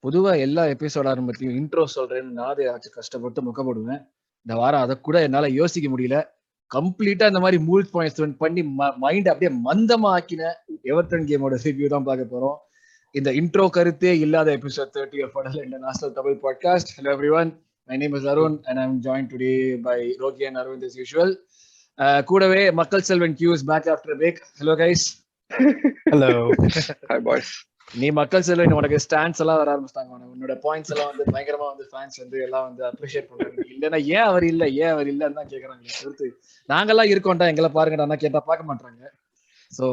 பொதுவா எல்லா episode ஆரம்பத்திலையும் intro சொல்றேன்னு நான் ஏதாச்சும் கஷ்டப்பட்டு முகப்படுவேன். இந்த வாரம் அதை கூட என்னால யோசிக்க முடியல. கம்ப்ளீட்டா இந்த மாதிரி மூல் பாயிண்ட்ஸ் பண்ணி மைண்ட் அப்படியே மந்தமா ஆக்கின எவர்டன் கேமோட ரிவ்யூ தான் பார்க்க போறோம். இந்த இன்ட்ரோ கருத்தே இல்லாத episode 30 of Fadal International Tamil Podcast. Hello everyone, my name is Arun and I'm joined today by Rogi and Arvind as usual. கூடவே மக்கள் Selvan Q is back after a break. Hello guys. Hello. Hi boys. நீ மக்கள் செல்வன் உனக்கு stands எல்லாம் வர ஆரம்பிச்சிட்டாங்க. உன்னோட points எல்லாம் வந்து பயங்கரமா வந்து ஃபேன்ஸ் வந்து எல்லாம் வந்து அப்ரிஷியேட் பண்றாங்க. இல்லன்னா ஏன் அவர் இல்லன்னு தான் கேக்குறாங்க. சொல்லிட்டு நாங்கெல்லாம் இருக்கோம்டா எங்களை பாருங்கடா கேட்டா பார்க்க மாட்டாங்க. So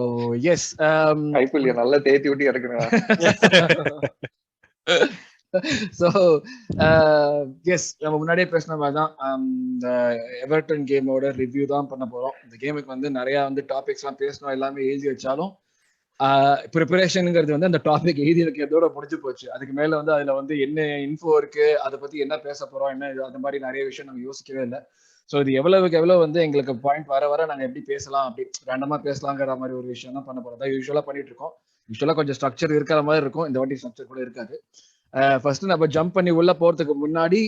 yes, ஐபிஎல் நல்லா தேத்தி விட்டு இறக்குறா. So yes, நம்ம முன்னாடியே பேசின மாதிரி தான் இந்த எவர்டன் கேமோட ரிவ்யூ தான் பண்ண போறோம். இந்த கேமுக்கு வந்து நிறைய வந்து டாபிக்ஸ் எல்லாம் பேசணும், எல்லாமே எழுதி வச்சாலும் ப்ரிப்பரேஷனுங்கிறது வந்து அந்த டாபிக் எழுதி வைக்கிறதோட முடிஞ்சு போச்சு. அதுக்கு மேல வந்து அதுல வந்து என்ன இன்ஃபோ இருக்கு, அதை பத்தி என்ன பேச போறோம், என்ன அந்த மாதிரி நிறைய விஷயம் நம்ம யோசிக்கவே இல்லை. ஸோ இது எவ்வளவுக்கு எவ்வளவு வந்து எங்களுக்கு பாயிண்ட் வர நாங்க எப்படி பேசலாம், அப்படி ரேண்டமா பேசலாங்கிற மாதிரி ஒரு விஷயம் தான் பண்ண போறோம். தான் யூஸ்வலா பண்ணிட்டு இருக்கோம். யூஸ்வலா கொஞ்சம் ஸ்ட்ரக்சர் இருக்கிற மாதிரி இருக்கும், இந்த வாட்டி ஸ்ட்ரக்சர் கூட இருக்காது. ஃபர்ஸ்ட் நம்ம ஜம்ப் பண்ணி உள்ள போறதுக்கு முன்னாடி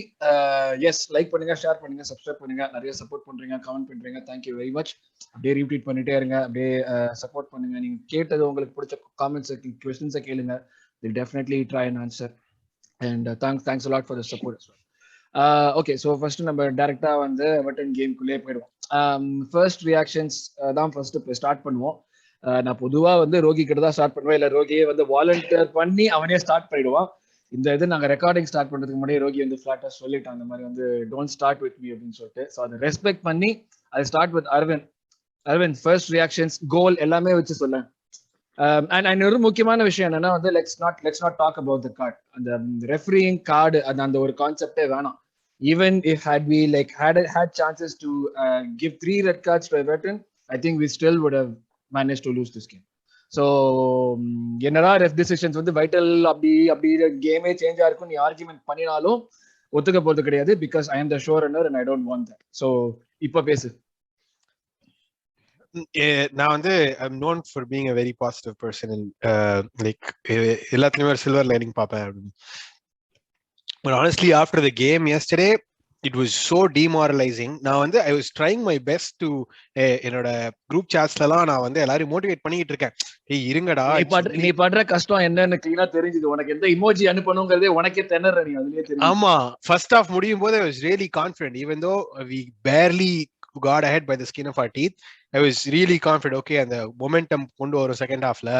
எஸ், லைக் பண்ணுங்க, ஷேர் பண்ணுங்க, சப்ஸ்கிரைப் பண்ணுங்க, நிறைய சப்போர்ட் பண்றீங்க, கமெண்ட் பண்றீங்க, தேங்க்யூ வெரி மச். அப்படியே ரீட்வீட் பண்ணிட்டே இருங்க, அப்படியே சப்போர்ட் பண்ணுங்க. நீங்க கேட்டது உங்களுக்கு பிடிச்ச காமெண்ட்ஸ் கொஸ்டின்ஸை கேளுங்க, will definitely try and answer. And thanks a lot for the support as well. Okay, so first நம்ம டைரக்டா வந்து எவர்டன் கேம்குள்ளே போயிடுவோம். ஃபர்ஸ்ட் ரியாக்ஷன்ஸ் தான் ஃபர்ஸ்ட் ஸ்டார்ட் பண்ணுவோம். நான் பொதுவா வந்து ரோகி கிட்ட தான் ஸ்டார்ட் பண்ணுவேன், இல்லை ரோகியே வந்து வாலண்டியர் பண்ணி அவனே ஸ்டார்ட் பண்ணிடுவான். இந்த இது நாங்கள் ரெக்கார்டிங் ஸ்டார்ட் பண்ணுறதுக்கு முன்னாடி ரோகி வந்து ஃபிளாட்டாக சொல்லிட்டான், அந்த மாதிரி வந்து டோன்ட் ஸ்டார்ட் வித் மீ அப்படின்னு சொல்லிட்டு. ஸோ அதை ரெஸ்பெக்ட் பண்ணி அதை start with Arvind first reactions, goal எல்லாமே வச்சு சொல்லேன். அண்ட் ஒரு முக்கியமான விஷயம் என்னன்னா வந்து let's not talk about the card. அந்த ரெஃபரிங் கார்டு அந்த ஒரு கான்செப்டே வேணாம். Even if had we like had chances to give 3 red cards to Everton, I think we still would have managed to lose this game. So என்னடா ref decisions வந்து vital அப்படி கேமே change ஆயிருக்கும் நீ ஆர்குமெண்ட் பண்ணினாலும் ஒத்துக்க போறது கிடையாது. Because I am the show runner and I don't want that. So இப்போ பேசு. நான் வந்து I'm known for being a very positive person. Like எல்லாத்துலயுமே ஒரு சில்வர் லைனிங் பார்ப்பேன். But honestly, after the game yesterday, it was so demoralizing. நான் வந்து I was trying my best to என்னோட குரூப் சாட்ஸ்லாம் நான் வந்து எல்லாரையும் மோட்டிவேட் பண்ணிட்டு இருக்கேன். ஏய் இருங்கடா, நீ படுற கஷ்டம் என்னன்னு கிளீனா தெரிஞ்சுது. உனக்கு எந்த இமோஜி அனுப்பணுங்கிறதே உனக்கே தெரியற நீ அதுலயே தெரியும். ஆமா, ஃபர்ஸ்ட் ஹாஃப் முடியும் போது I was really confident, even though we barely got ahead by the skin of our teeth. I was really confident. Okay, அந்த மொமெண்டம் கொண்டு வரும் செகண்ட் ஹாஃப்ல,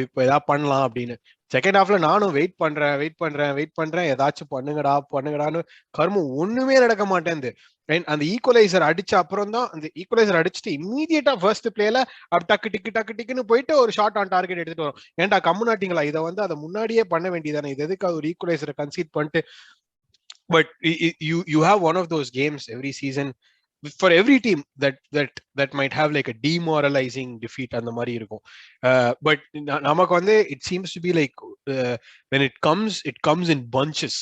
இப்போ ஏதாவது பண்ணலாம் அப்படின்னு. செகண்ட் ஹாஃப்ல நானும் வெயிட் பண்றேன், ஏதாச்சும் பண்ணுங்கடான்னு கர்மம் ஒண்ணுமே நடக்க மாட்டேங்குது. அந்த ஈக்குவலைசர் அடிச்ச அப்புறம் தான், அந்த ஈக்குவலைசர் அடிச்சுட்டு இம்மீடியட்டா ஃபர்ஸ்ட் பிளேல டக்கு டிக்குன்னு போயிட்டு ஒரு ஷார்ட் ஆன் டார்கெட் எடுத்துட்டு வரும். ஏன்டா கம்முனாட்டிங்களா, இதை வந்து அதை முன்னாடியே பண்ண வேண்டியதானே, இது எதுக்கு ஒரு ஈக்குவலைசரை கன்சீட் பண்ணிட்டு. But you have one of those games every season for every team that might have like a demoralizing defeat and the mari irukum. But namak vande it seems to be like when it comes in bunches.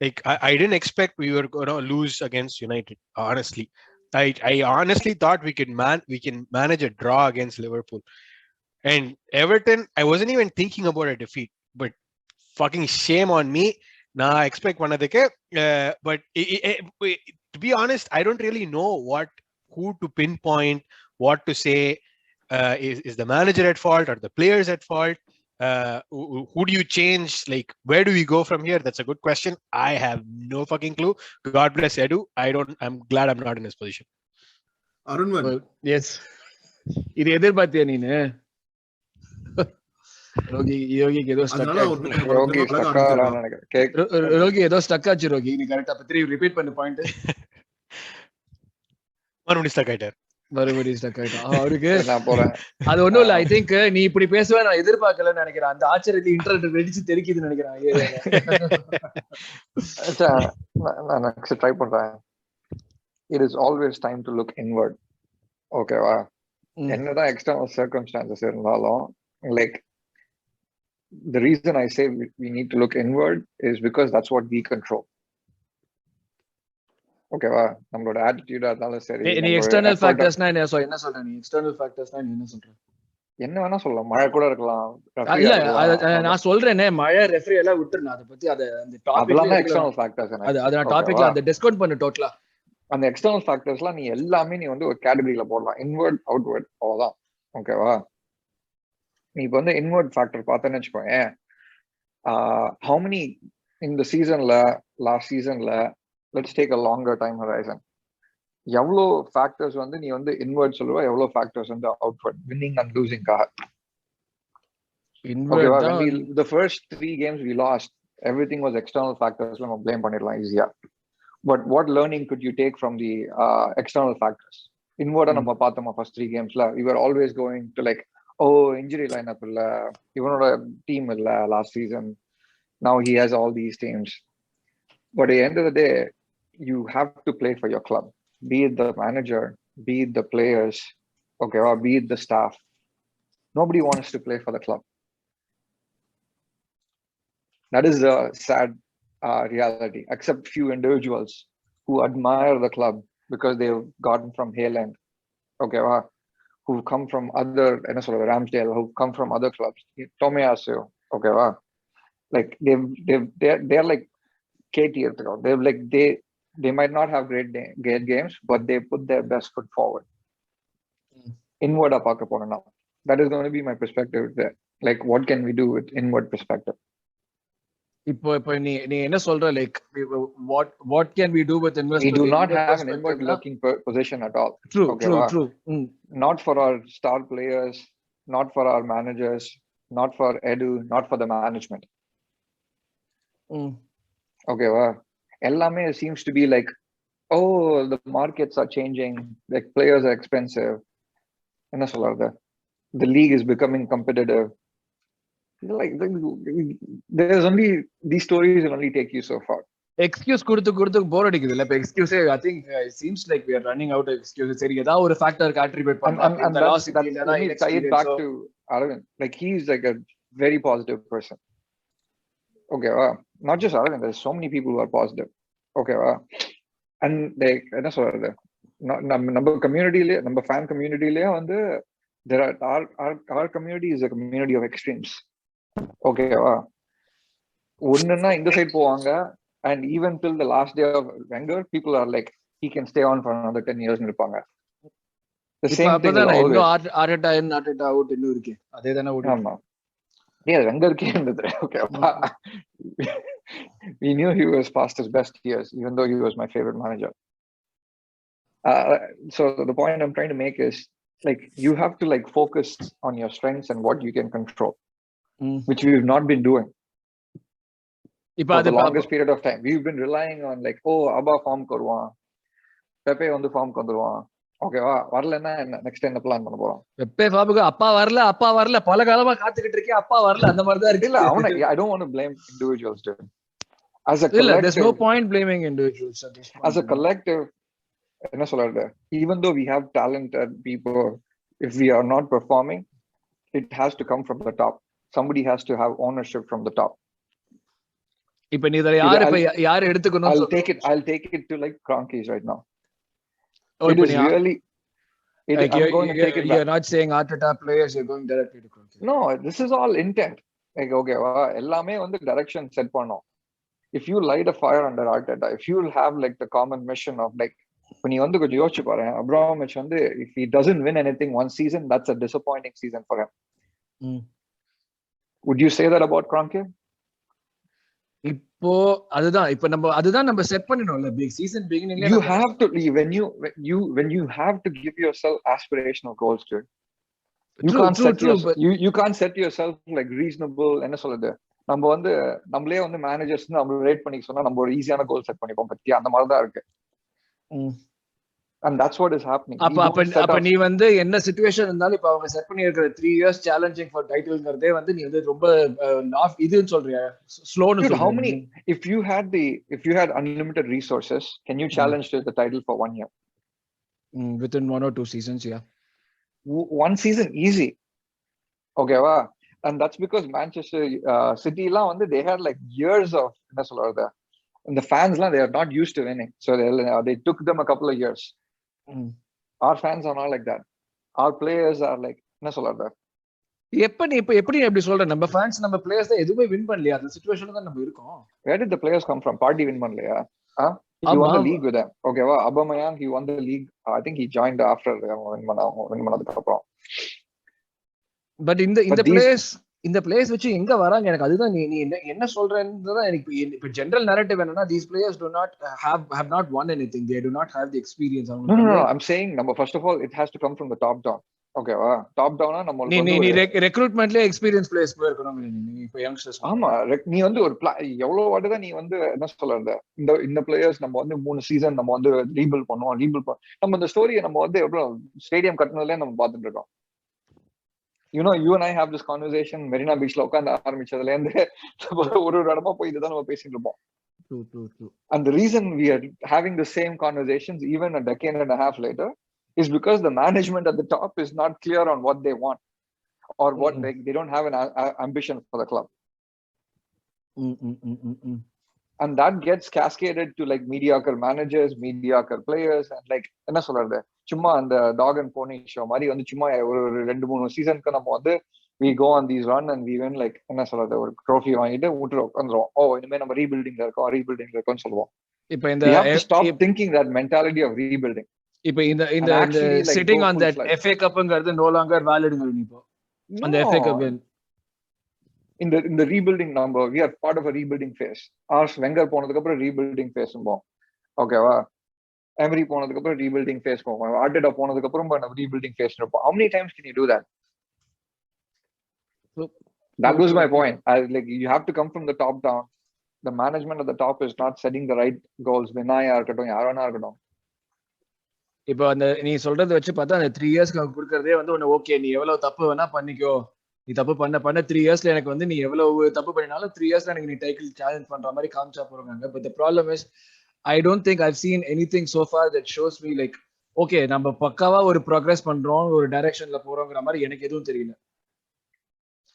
Like I didn't expect we were going to lose against United. Honestly, I honestly thought we can manage a draw against Liverpool. And Everton, I wasn't even thinking about a defeat, but fucking shame on me. நான் expect பண்ணதுக்கு. But to be honest, I don't really know who to pinpoint, what to say. Is the manager at fault or the players at fault? Who do you change? Like, where do we go from here? That's a good question. I have no fucking clue. God bless Edu. I'm glad I'm not in his position. Arun, yes. இது எதிர்பார்த்தியா நீனு? ரோகி ஏதோ stuck ஆச்சு. ரோகி நீ கரெக்டா பத்தி repeat பண்ணு point. மறுபடியும் stuck ஆயிட்டார். அவருக்கு அது ஒண்ணும் இல்ல. ஐ திங்க் நீ இப்படி பேசுவ நான் எதிர்பார்க்கலன்னு நினைக்கிறேன். அந்த ஆச்சரியத்தை இன்டர்நெட் வெடிச்சு தெரிக்குதுன்னு நினைக்கிறேன். நான் ட்ரை பண்றேன். It is always time to look inward. ஓகேவா? என்னதான் எக்ஸ்டர்னல் சர்க்கம்ஸ்டான்சஸ் இருந்தாலும், like the reason I say we need to look inward is because that's what we control. ஓகேவா? நம்மளோட ஆட்டிட்யூட் அதால சரி. நீ எக்ஸ்டர்னல் ஃபேக்டர்ஸ்னா என்ன சொல்ற? நீ எக்ஸ்டர்னல் ஃபேக்டர்ஸ்னா என்ன சொல்ற? என்ன வேணா சொல்லலாம், மழை கூட இருக்கலாம், இல்ல நான் சொல்றேனே, மழை ரெஃபரி எல்லாம் விட்டுருந்தேன். அதை பத்தி அந்த அதெல்லாம் எக்ஸ்டர்னல் ஃபேக்டர்ஸ். அது நான் டாபிக்ல அந்த டிஸ்கவுண்ட் பண்ணு டோட்டலா. அந்த எக்ஸ்டர்னல் ஃபேக்டர்ஸ்லாம் நீ எல்லாமே நீ வந்து ஒரு கேட்டகரியில போடலாம், இன்வர்ட் அவுட்வர்ட், அவ்வளவுதான். ஓகேவா? நீ இப்போ வந்து இன்வர்ட் ஃபேக்டர் பார்த்தேன்னு வச்சுக்கோங்க, how many இந்த சீசன்ல, லாஸ்ட் சீசன்ல, let's take a longer time horizon, எவ்வளோ ஃபேக்டர்ஸ் வந்து நீ வந்து இன்வர்ட் சொல்லுவ, எவ்வளோ ஃபேக்டர்ஸ் வந்து அவுட்வர்ட், வின்னிங் அண்ட் லூசிங்காக. ஓகேவா? the first 3 games we lost, everything was external factors, நம்ம blame பண்ணிடலாம் ஈஸியா. But what learning could you take from the external factors? Inward நம்ம பார்த்தோமா first 3 gamesல, we were always going to like, oh, injury lineup இல்ல, இவனோட team இல்ல last season, now he has all these teams. But at the end of the day, you have to play for your club, be it the manager, be it the players, okay, or be it the staff. Nobody wants to play for the club. That is the sad reality, except few individuals who admire the club because they've gotten from Hayland, okay, who've come from other, Ramsdale, who've come from other clubs, Tomiyasu, okay, like they're like KT, they're like they might not have great games, but they put their best foot forward. Inward பார்க்க போறேன்னா, that is going to be my perspective there. Like, what can we do with inward perspective? இப்போ நீ என்ன சொல்ற, like what can we do with inward? We do not have an inward looking position at all. True, okay, true. Not for our star players, not for our managers, not for Edu, not for the management. Okay, ellame seems to be like, oh, the markets are changing, like players are expensive, enna solradhu, the league is becoming competitive. Like, there's only, these stories will only take you so far. Excuse கொடுத்து போர் அடிக்குது இல்ல. இப்ப excuse, I think it seems like we are running out of excuses. சரி, ஏதாவது ஒரு factor contribute பண்ணலாம். And that's tie it back to Arvind. Like, he's like a very positive person. Okay, not just Arvind, there's so many people who are positive. Okay, and like என்ன சொல்றது, நம்ம கம்யூனிட்டிலே, நம்ம fan கம்யூனிட்டிலே வந்து there are our community is a community of extremes. ஓகேவா? ஒண்ணுன்னா இந்த side போவாங்க, and even till the last day of Wenger, people are like, he can stay on for another 10 years இருப்பாங்க. The same thing is always. Arteta in, Arteta out இன்னும் இருக்கு. அதே தான ஓடுது. ஆமா. Wenger கே இருந்தது. ஓகேவா? We knew he was past his best years, even though he was my favorite manager. So the point I'm trying to make is, like, you have to like focus on your strengths and what you can control. Which we've not been doing for the longest period of time. We've been relying on like, oh, Abba form karuvan, Pepe on the form konduruvan, okay va varalena next time plan பண்ண போறோம். Pepe பாபுக்கு அப்பா வரல பல காலமா காத்துக்கிட்டு இருக்கேன், அப்பா வரல, அந்த மாதிரி தான் இருக்கு. இல்ல அவன, I don't want to blame individuals, dude. As a collective, there's no point blaming individuals at this point. As a collective, என்ன சொல்றது, even though we have talented people, if we are not performing, it has to come from the top. Somebody has to have ownership from the top. இப்ப நீ யார் எடுத்துக்கணும்? I'll take it to like Cronkies right now. It is really, like, I'm going to take it back. You're not saying Arteta players, you're going directly to Cronkies. No, this is all intent. Like, okay, எல்லாமே வந்து direction set பண்ணோம். If you light a fire under Arteta, if you will have like the common mission of like, when you வந்து கொஞ்சம் யோசிச்சு பாரு, Abramovich வந்து, if he doesn't win anything one season, that's a disappointing season for him. Would you say that about Kroenke? இப்போ அதுதான் நம்ம set பண்ணினோம்ல, big season beginning. You have to, when you have to give yourself aspirational goals, dude. You can't set yourself like reasonable, என்ன சொல்றது, நம்ம வந்து நம்மளே வந்து managers நம்ம ரேட் பண்ணி சொன்னா நம்ம ஒரு ஈஸியான கோல் செட் பண்ணிப்போம், பத்தி அந்த மாதிரி தான் இருக்கு. And that's what is happening. அப்ப நீ வந்து என்ன சிச்சுவேஷன் இருந்தாலும், இப்ப அவங்க செட் பண்ணி இருக்கிற 3 years challenging for titleங்கறதே வந்து நீ வந்து ரொம்ப இதுன்னு சொல்றியா, ஸ்லோன்னு சொல்றியா? How many, if you had unlimited resources, can you challenge the title for 1 year? Within 1 or 2 seasons, yeah. 1 season easy. Okay, wow. And that's because Manchester City la வந்து they had like years of, என்ன சொல்றது, and the fans la, they are not used to winning, so they took them a couple of years. Our fans are not like that. Our players are like, என்ன சொல்றது, எப்படி எப்படி சொல்ற? நம்ம fans நம்ம players தான் எதுவுமே வின் பண்ணலையா? அந்த சிச்சுவேஷன்ல தான் நம்ம இருக்கோம். Where did the players come from? Party win பண்ணலையா? He won the league with them. Okay, wow. Aubameyang, he won the league. I think he joined after win பண்ணதுக்கு அப்புறம். பட் இந்த பிளேயர்ஸ் வச்சு எங்க வராங்க? எனக்கு அதுதான் நீ என்ன சொல்றேன்றதா எனக்கு இப்ப ஜெனரல் நரேட்டிவ் என்னன்னா, these players do not have not won anything. They do not have the experience. No, I'm saying number first of all it has to come from the top down. ஓகேவா? Top டவுனா நம்ம நீ ரெக்ரூட்மென்ட்ல experience players போயிருக்கணும். நீ இப்ப youngsters. ஆமா, நீ வந்து ஒரு எவ்வளவு வாட்டி தான் நீ வந்து என்ன சொல்றது, இந்த பிளேயர்ஸ் நம்ம வந்து 3 சீசன் நம்ம வந்து ரீபில்ட் பண்ணுவோம். நம்ம இந்த ஸ்டோரியை நம்ம வந்து எவ்வளவு ஸ்டேடியம் கட்டினதுல நம்ம பார்த்துட்டு இருக்கோம். You and I have this conversation Marina பீச்ல உட்காந்து ஆரம்பிச்சதுல இருந்து ஒரு இடமா போய் இதுதான் நம்ம பேசிட்டு இருப்போம். And the reason we are having the same conversations even a decade and a half later is because the management at the top is not clear on what they want or what they don't have an ambition for the club. And that gets cascaded to like mediocre managers, mediocre players, and like என்ன சொல்றது, சும்மா அந்த talk and Fani show மாதிரி வந்து சும்மா ஒரு 2-3 சீசனுக்கு நம்ம வந்து we go on these run and we win like என்ன சொல்றது, ஒரு ட்ரோஃபி வாங்கிட்டு ஊட்டு உட்காந்துருவோம். இனிமே நம்ம ரீபில்டிங்ல இருக்கோம்னு சொல்லுவோம். இப்போ இந்த stop thinking that mentality of rebuilding. இப்போ இந்த sitting on that FA கப்ங்கிறது no longer valid இப்போ அந்த FA கப் இந்த rebuilding number, we are part of a rebuilding phase. Wenger போனதுக்கு அப்புறம் rebuilding phase போவோம். ஓகேவா? எமரி போனதுக்கு அப்புறம் rebuilding phase போவோம். ஆர்டெட்டா போனதுக்கு அப்புறம் நம்ம rebuilding phase இருப்போம். How many times can you do that? That was my point. Like you have to come from the top down. The management at the top is not setting the right goals. வினாயா இருக்கட்டும், யாரோனா இருக்கட்டும். இப்போ அந்த நீ சொல்றதை வச்சு பார்த்தா அந்த 3 இயர்ஸ்க்கு அவங்க கொடுக்கறதே வந்து ஒன்னு ஓகே, நீ எவ்வளவு தப்பு வேணா பண்ணிக்கோ, நீ தப்பு பண்ண 3 இயர்ஸ்ல எனக்கு வந்து நீ எவ்வளவு தப்பு பண்ணினாலும் 3 இயர்ஸ்ல எனக்கு நீ டைட்டில் சேலஞ்ச் பண்ற மாதிரி காமிச்சா போறாங்க. But the problem is I don't think I've seen anything so far that shows me like okay நம்ம பக்காவா ஒரு progress பண்றோம், ஒரு டைரக்ஷன்ல போறோம்ங்கற மாதிரி எனக்கு எதுவும் தெரியல.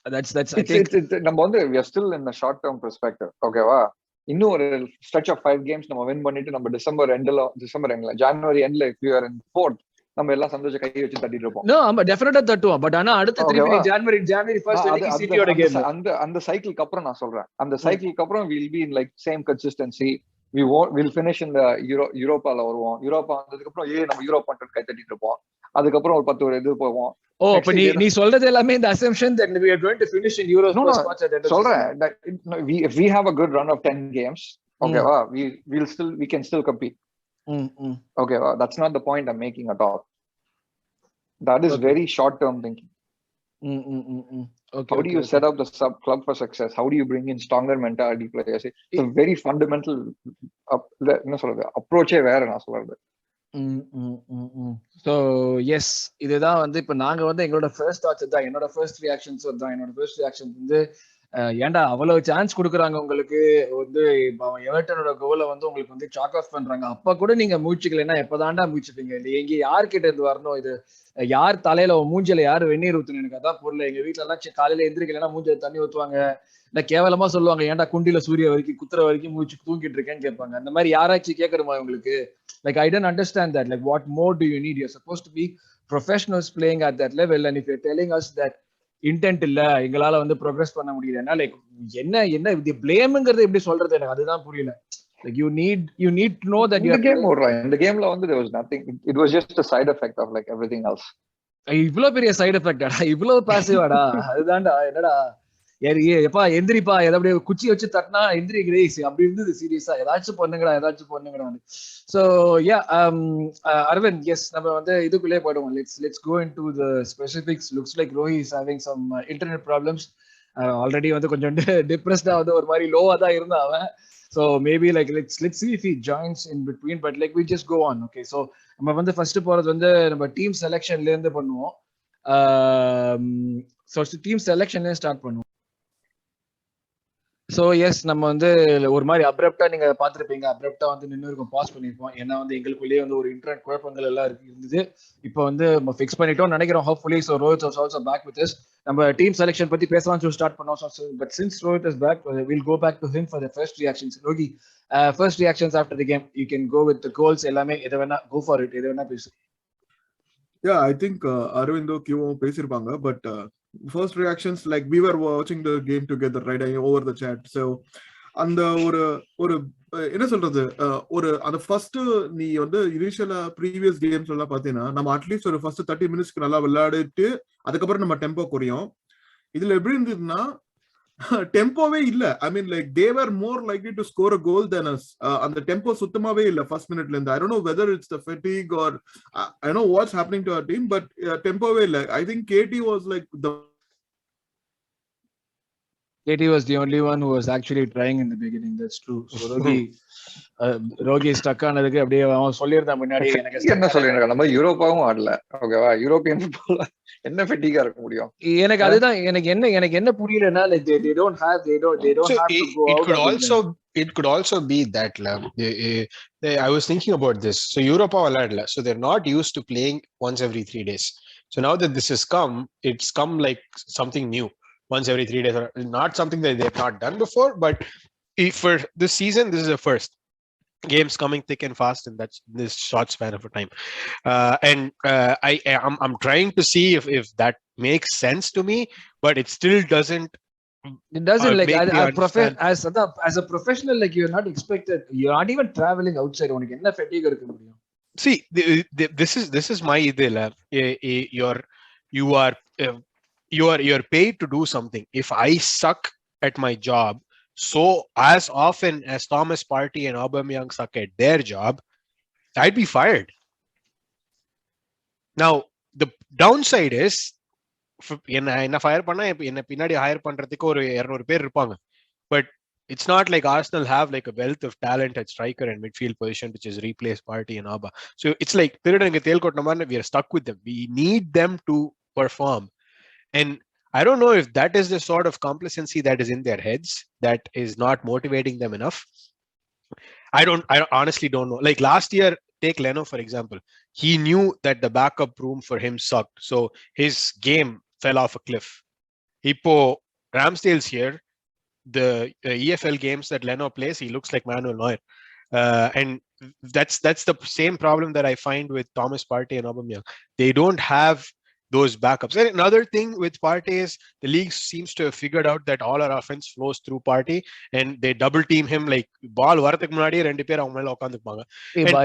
That's I think நம்ம வந்து we are still in the short term perspective. ஓகேவா? இன்னும் ஒரு stretch of 5 games நம்ம win பண்ணிட்டு நம்ம டிசம்பர் எண்ட்ல ஜனவரி எண்ட்ல if you are in 4th நம்ம எல்லாம் சந்தோஷ கை வச்சு தட்டிட்டு இருப்போம். நோ நம்ம டெஃபினட்டா தட்டுவோம். பட் ஆனா அடுத்த திருப்பி ஜனவரி 1st அன்னைக்கு சிட்டியோட கேம், அந்த சைக்கிளுக்கு அப்புறம் நான் சொல்றேன், அந்த சைக்கிளுக்கு அப்புறம் we will be in like same consistency. we'll finish in the யூரோப்பால வருவோம். யூரோப்பா வந்ததுக்கு அப்புறம் நம்ம யூரோப் பண்றது கை தட்டிட்டு இருப்போம். அதுக்கப்புறம் ஒரு 10 இது போவோம். அப்ப நீ சொல்றது எல்லாமே இந்த assumption that we are going to finish in Euros first match at the end of சொல்றேன். If we have a good run of 10 games, okay, we can still compete. Okay, that's not the point I'm making at all. That is very short term thinking. How do you set up the club for success? How do you bring in stronger mentality players? It's a very fundamental approach வேற நான் சொல்றது. So yes, இதுதான் வந்து இப்ப நாங்க வந்து எங்களோட first thoughts தான், என்னோட ஃபர்ஸ்ட் ரியாக்ஷன்ஸ் தான். என்னோட ஃபர்ஸ்ட் ரியாக்ஷன் வந்து ஏன்டா அவ்வளவு சான்ஸ் கொடுக்குறாங்க உங்களுக்கு வந்து, எவர்டனோட கோலை வந்து உங்களுக்கு வந்து சாக் ஆஃப் பண்றாங்க, அப்ப கூட நீங்க மூச்சுக்கலைன்னா எப்பதான்டா மூச்சுப்பீங்க? இல்லை எங்க யார்கிட்ட இருந்து வரணும் இது? யார் தலையில மூஞ்சில யாரு வெந்நீர் ஊத்தணும்? எனக்கு அதான் பொருள். எங்க வீட்டுல எல்லாம் காலையில எந்திரிக்கலைன்னா மூஞ்சில தண்ணி ஊத்துவாங்க, இல்ல கேவலமா சொல்லுவாங்க ஏன்டா குண்டில சூரிய வரைக்கும் குத்துற வரைக்கும் மூச்சு தூங்கிட்டு இருக்கேன்னு கேட்பாங்க. அந்த மாதிரி யாராச்சும் கேட்கணுமா உங்களுக்கு? Like I don't understand that. Like what more do you need? You're supposed to be professionals playing at that level, and if you're telling us that intent இல்ல எங்களால வந்து progress பண்ண முடியலன்னா லைக் என்ன இது blameங்கிறது எப்படி சொல்றது? எனக்கு அதுதான் புரியல. Like you need to know that இந்த கேம் ஓடுறாங்க. இந்த கேம்ல வந்து there was nothing. It was just a side effect of like everything else. இவ்ளோ பெரிய சைடு எஃபெக்ட்டா? இவ்ளோ பாசிவாடா? அதுதான்டா. என்னடா எப்பா எந்திரிப்பா, ஏதாவது குச்சி வச்சு தட்டினா எந்திரி கிரேஸ் அப்படி இருந்தது. சீரியஸா ஏதாச்சும் பண்ணுங்கடா. சோ யா அரவிந்த், எஸ் நம்ம வந்து இதுக்குள்ளே போயிடுவோம். Let's go into the specifics. Looks like Rohi is having some internet problems. Already வந்து கொஞ்சம் டிப்ரெஸ்டா வந்து ஒரு மாதிரி லோவா தான் இருந்தான் அவன். So maybe like let's see if he joins in between, but like we just go on. Okay, so நம்ம வந்து ஃபர்ஸ்ட் போறது வந்து நம்ம டீம் செலக்ஷன்ல இருந்து பண்ணுவோம். So டீம் செலக்ஷன்ல ஸ்டார்ட் பண்ணுவோம். ஸோ எஸ், நம்ம வந்து ஒரு மாதிரி அப்ரப்டா நீங்க பாத்துருப்பீங்க, அப்ரப்டா வந்து நின்று இருக்கும், பாஸ் பண்ணிருப்போம். ஏன்னா வந்து எங்களுக்குள்ளேயே வந்து ஒரு இன்டர்நெட் குழப்பங்கள் எல்லாம் இருந்தது. இப்போ வந்து நம்ம ஃபிக்ஸ் பண்ணிட்டோம் நினைக்கிறோம் hopefully. So Rohit was also back with us. நம்ம டீம் செலக்ஷன் பத்தி பேசலாம் சொல்லி ஸ்டார்ட் பண்ணோம். But since Rohit is back, will go back to him for the first reactions. Rohi, first reactions after the game. You can go with goals எல்லாமே, எதை வேணா go for it, எதை வேணா பேசு. ஐ திங்க் அரவிந்தோ கியூவும் பேசியிருப்பாங்க. But first reactions, like we were watching the game together, right? Over the chat. So அந்த ஒரு என்ன சொல்றது, ஒரு அந்த ஃபர்ஸ்ட் நீ வந்து இனிஷியலா ப்ரீவியஸ் கேம்ஸ் எல்லாம் பாத்தீங்கன்னா நம்ம அட்லீஸ்ட் ஒரு ஃபர்ஸ்ட் 30 மினிட்ஸ்க்கு நல்லா விளையாடிட்டு அதுக்கப்புறம் நம்ம டெம்போ குறையும். இதுல எப்படி இருந்ததுன்னா டெம்போவே இல்ல. I mean like they were more likely to score a goal than us. அந்த டெம்போ சுத்தமாவே இல்ல ஃபர்ஸ்ட் மினிட்ல இருந்து. I don't know whether it's the fatigue or I know what's happening to our team, but டெம்போவே இல்ல. I think KT was like the KT was the only one who was actually trying in the beginning. That's true. So Rohi stuck ஆனதுக்கு அப்படியே அவன் சொல்லியிருந்தான் முன்னாடி. எனக்கு என்ன சொல்லிருக்காங்க, நம்ம யூரோப்பாவும் ஆடல. ஓகேவா, யூரோப்பியன் ஃபுட்பால் என்ன ஃபெட்டிகா இருக்க முடியும்? எனக்கு அதுதான் எனக்கு என்ன புரியலன்னா, like they don't have to go out. It could also be that I was thinking about this. So Europa viladla, so they're not used to playing once every 3 days. So now that this has come, it's come like something new. Once every 3 days, not something that they've not done before, but for this season, this is the first. Games coming thick and fast in this short span of a time, and I'm trying to see if that makes sense to me, but it still doesn't. It doesn't, like as a professional, like you're not expected. You're not even traveling outside. உனக்கு என்ன fatigue இருக்க முடியும்? See, this is my idea. You're paid to do something. If I suck at my job, so as often as Thomas Partey and Aubameyang suck at their job, I'd be fired. Now, the downside is, என்ன fire பண்ணா என்ன பின்னாடி higher பண்றதுக்கு ஒரு 200 பேர் இருப்பாங்க. But it's not like Arsenal have like a wealth of talent at striker and midfield position which is replaced Partey and Auba. So it's like திருடங்க தேல் கொட்டின மாதிரி we are stuck with them. We need them to perform. And I don't know if that is the sort of complacency that is in their heads that is not motivating them enough. I honestly don't know. Like last year, take Leno for example. He knew that the backup room for him sucked, so his game fell off a cliff. Ipo Ramsdale's here. The EFL games that Leno plays, he looks like Manuel Neuer, and that's the same problem that I find with Thomas Partey and Aubameyang. They don't have those backups. And another thing with Partey is the league seems to have figured out that all our offense flows through Partey, and they double team him. Like ball varathukku munadi rendu per avanga mela ukandupanga, and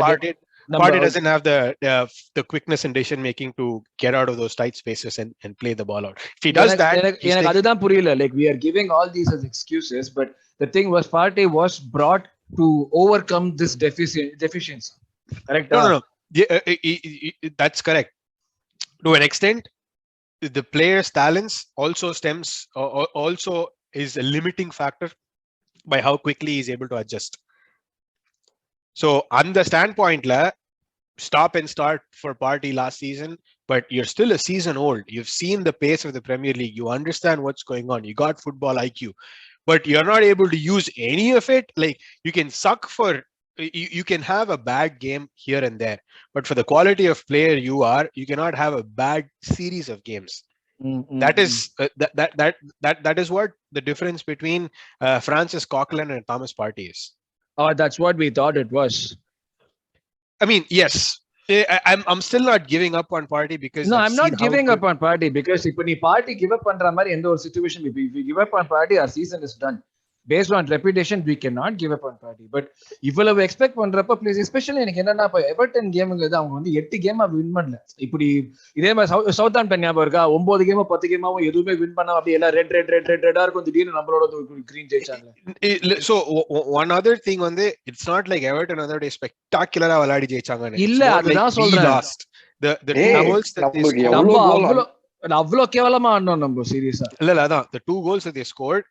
Partey doesn't have the quickness and decision making to get out of those tight spaces and play the ball out. If he does that, எனக்கு அதுதான் புரியல. Like we are giving all these as excuses, but the thing was Partey was brought to overcome this deficiency. Correct? No. Yeah, that's correct. To an extent, the player's talents also is a limiting factor by how quickly he's able to adjust. So on the standpoint, stop and start for Partey last season, but you're still a season old. You've seen the pace of the Premier League. You understand what's going on. You got football IQ, but you're not able to use any of it. Like you can suck for. You can have a bad game here and there, but for the quality of player you cannot have a bad series of games. That is what the difference between Francis Coquelin and Thomas Partey is. Oh, that's what we thought it was. I mean, yes. I'm still not giving up on Partey because no, I'm not giving up on Partey because if any Partey give up பண்ற மாதிரி எந்த ஒரு situation, if we give up on Partey, our season is done. Based on reputation, we cannot give up on Partey. But இவ்வளவு expect பண்றப்ப please, especially எனக்கு என்னன்னா இப்போ Everton கேமுங்கிறது அவங்க வந்து 8 கேமா வின் பண்ணல. இப்படி இதே மாதிரி சவுத்தாம்ப்டன் ஞாபகம் இருக்கா, 9 கேமா 10 கேமாவும் எதுவுமே வின் பண்ணா அப்படியே எல்லாம் ரெட்டா இருக்கும். திடீர்னு நம்மளோட கிரீன் ஜெயிச்சாங்க. So one other thing வந்து, it's not like Everton other day spectacular விளையாடி ஜெயிச்சாங்க. இல்ல, அதுதான் சொல்றேன். The two goals that they scored, அவ்வளோ கேவலமா ஆடணும் நம்ம சீரியஸா. இல்ல அதான் the 2 goals that they scored,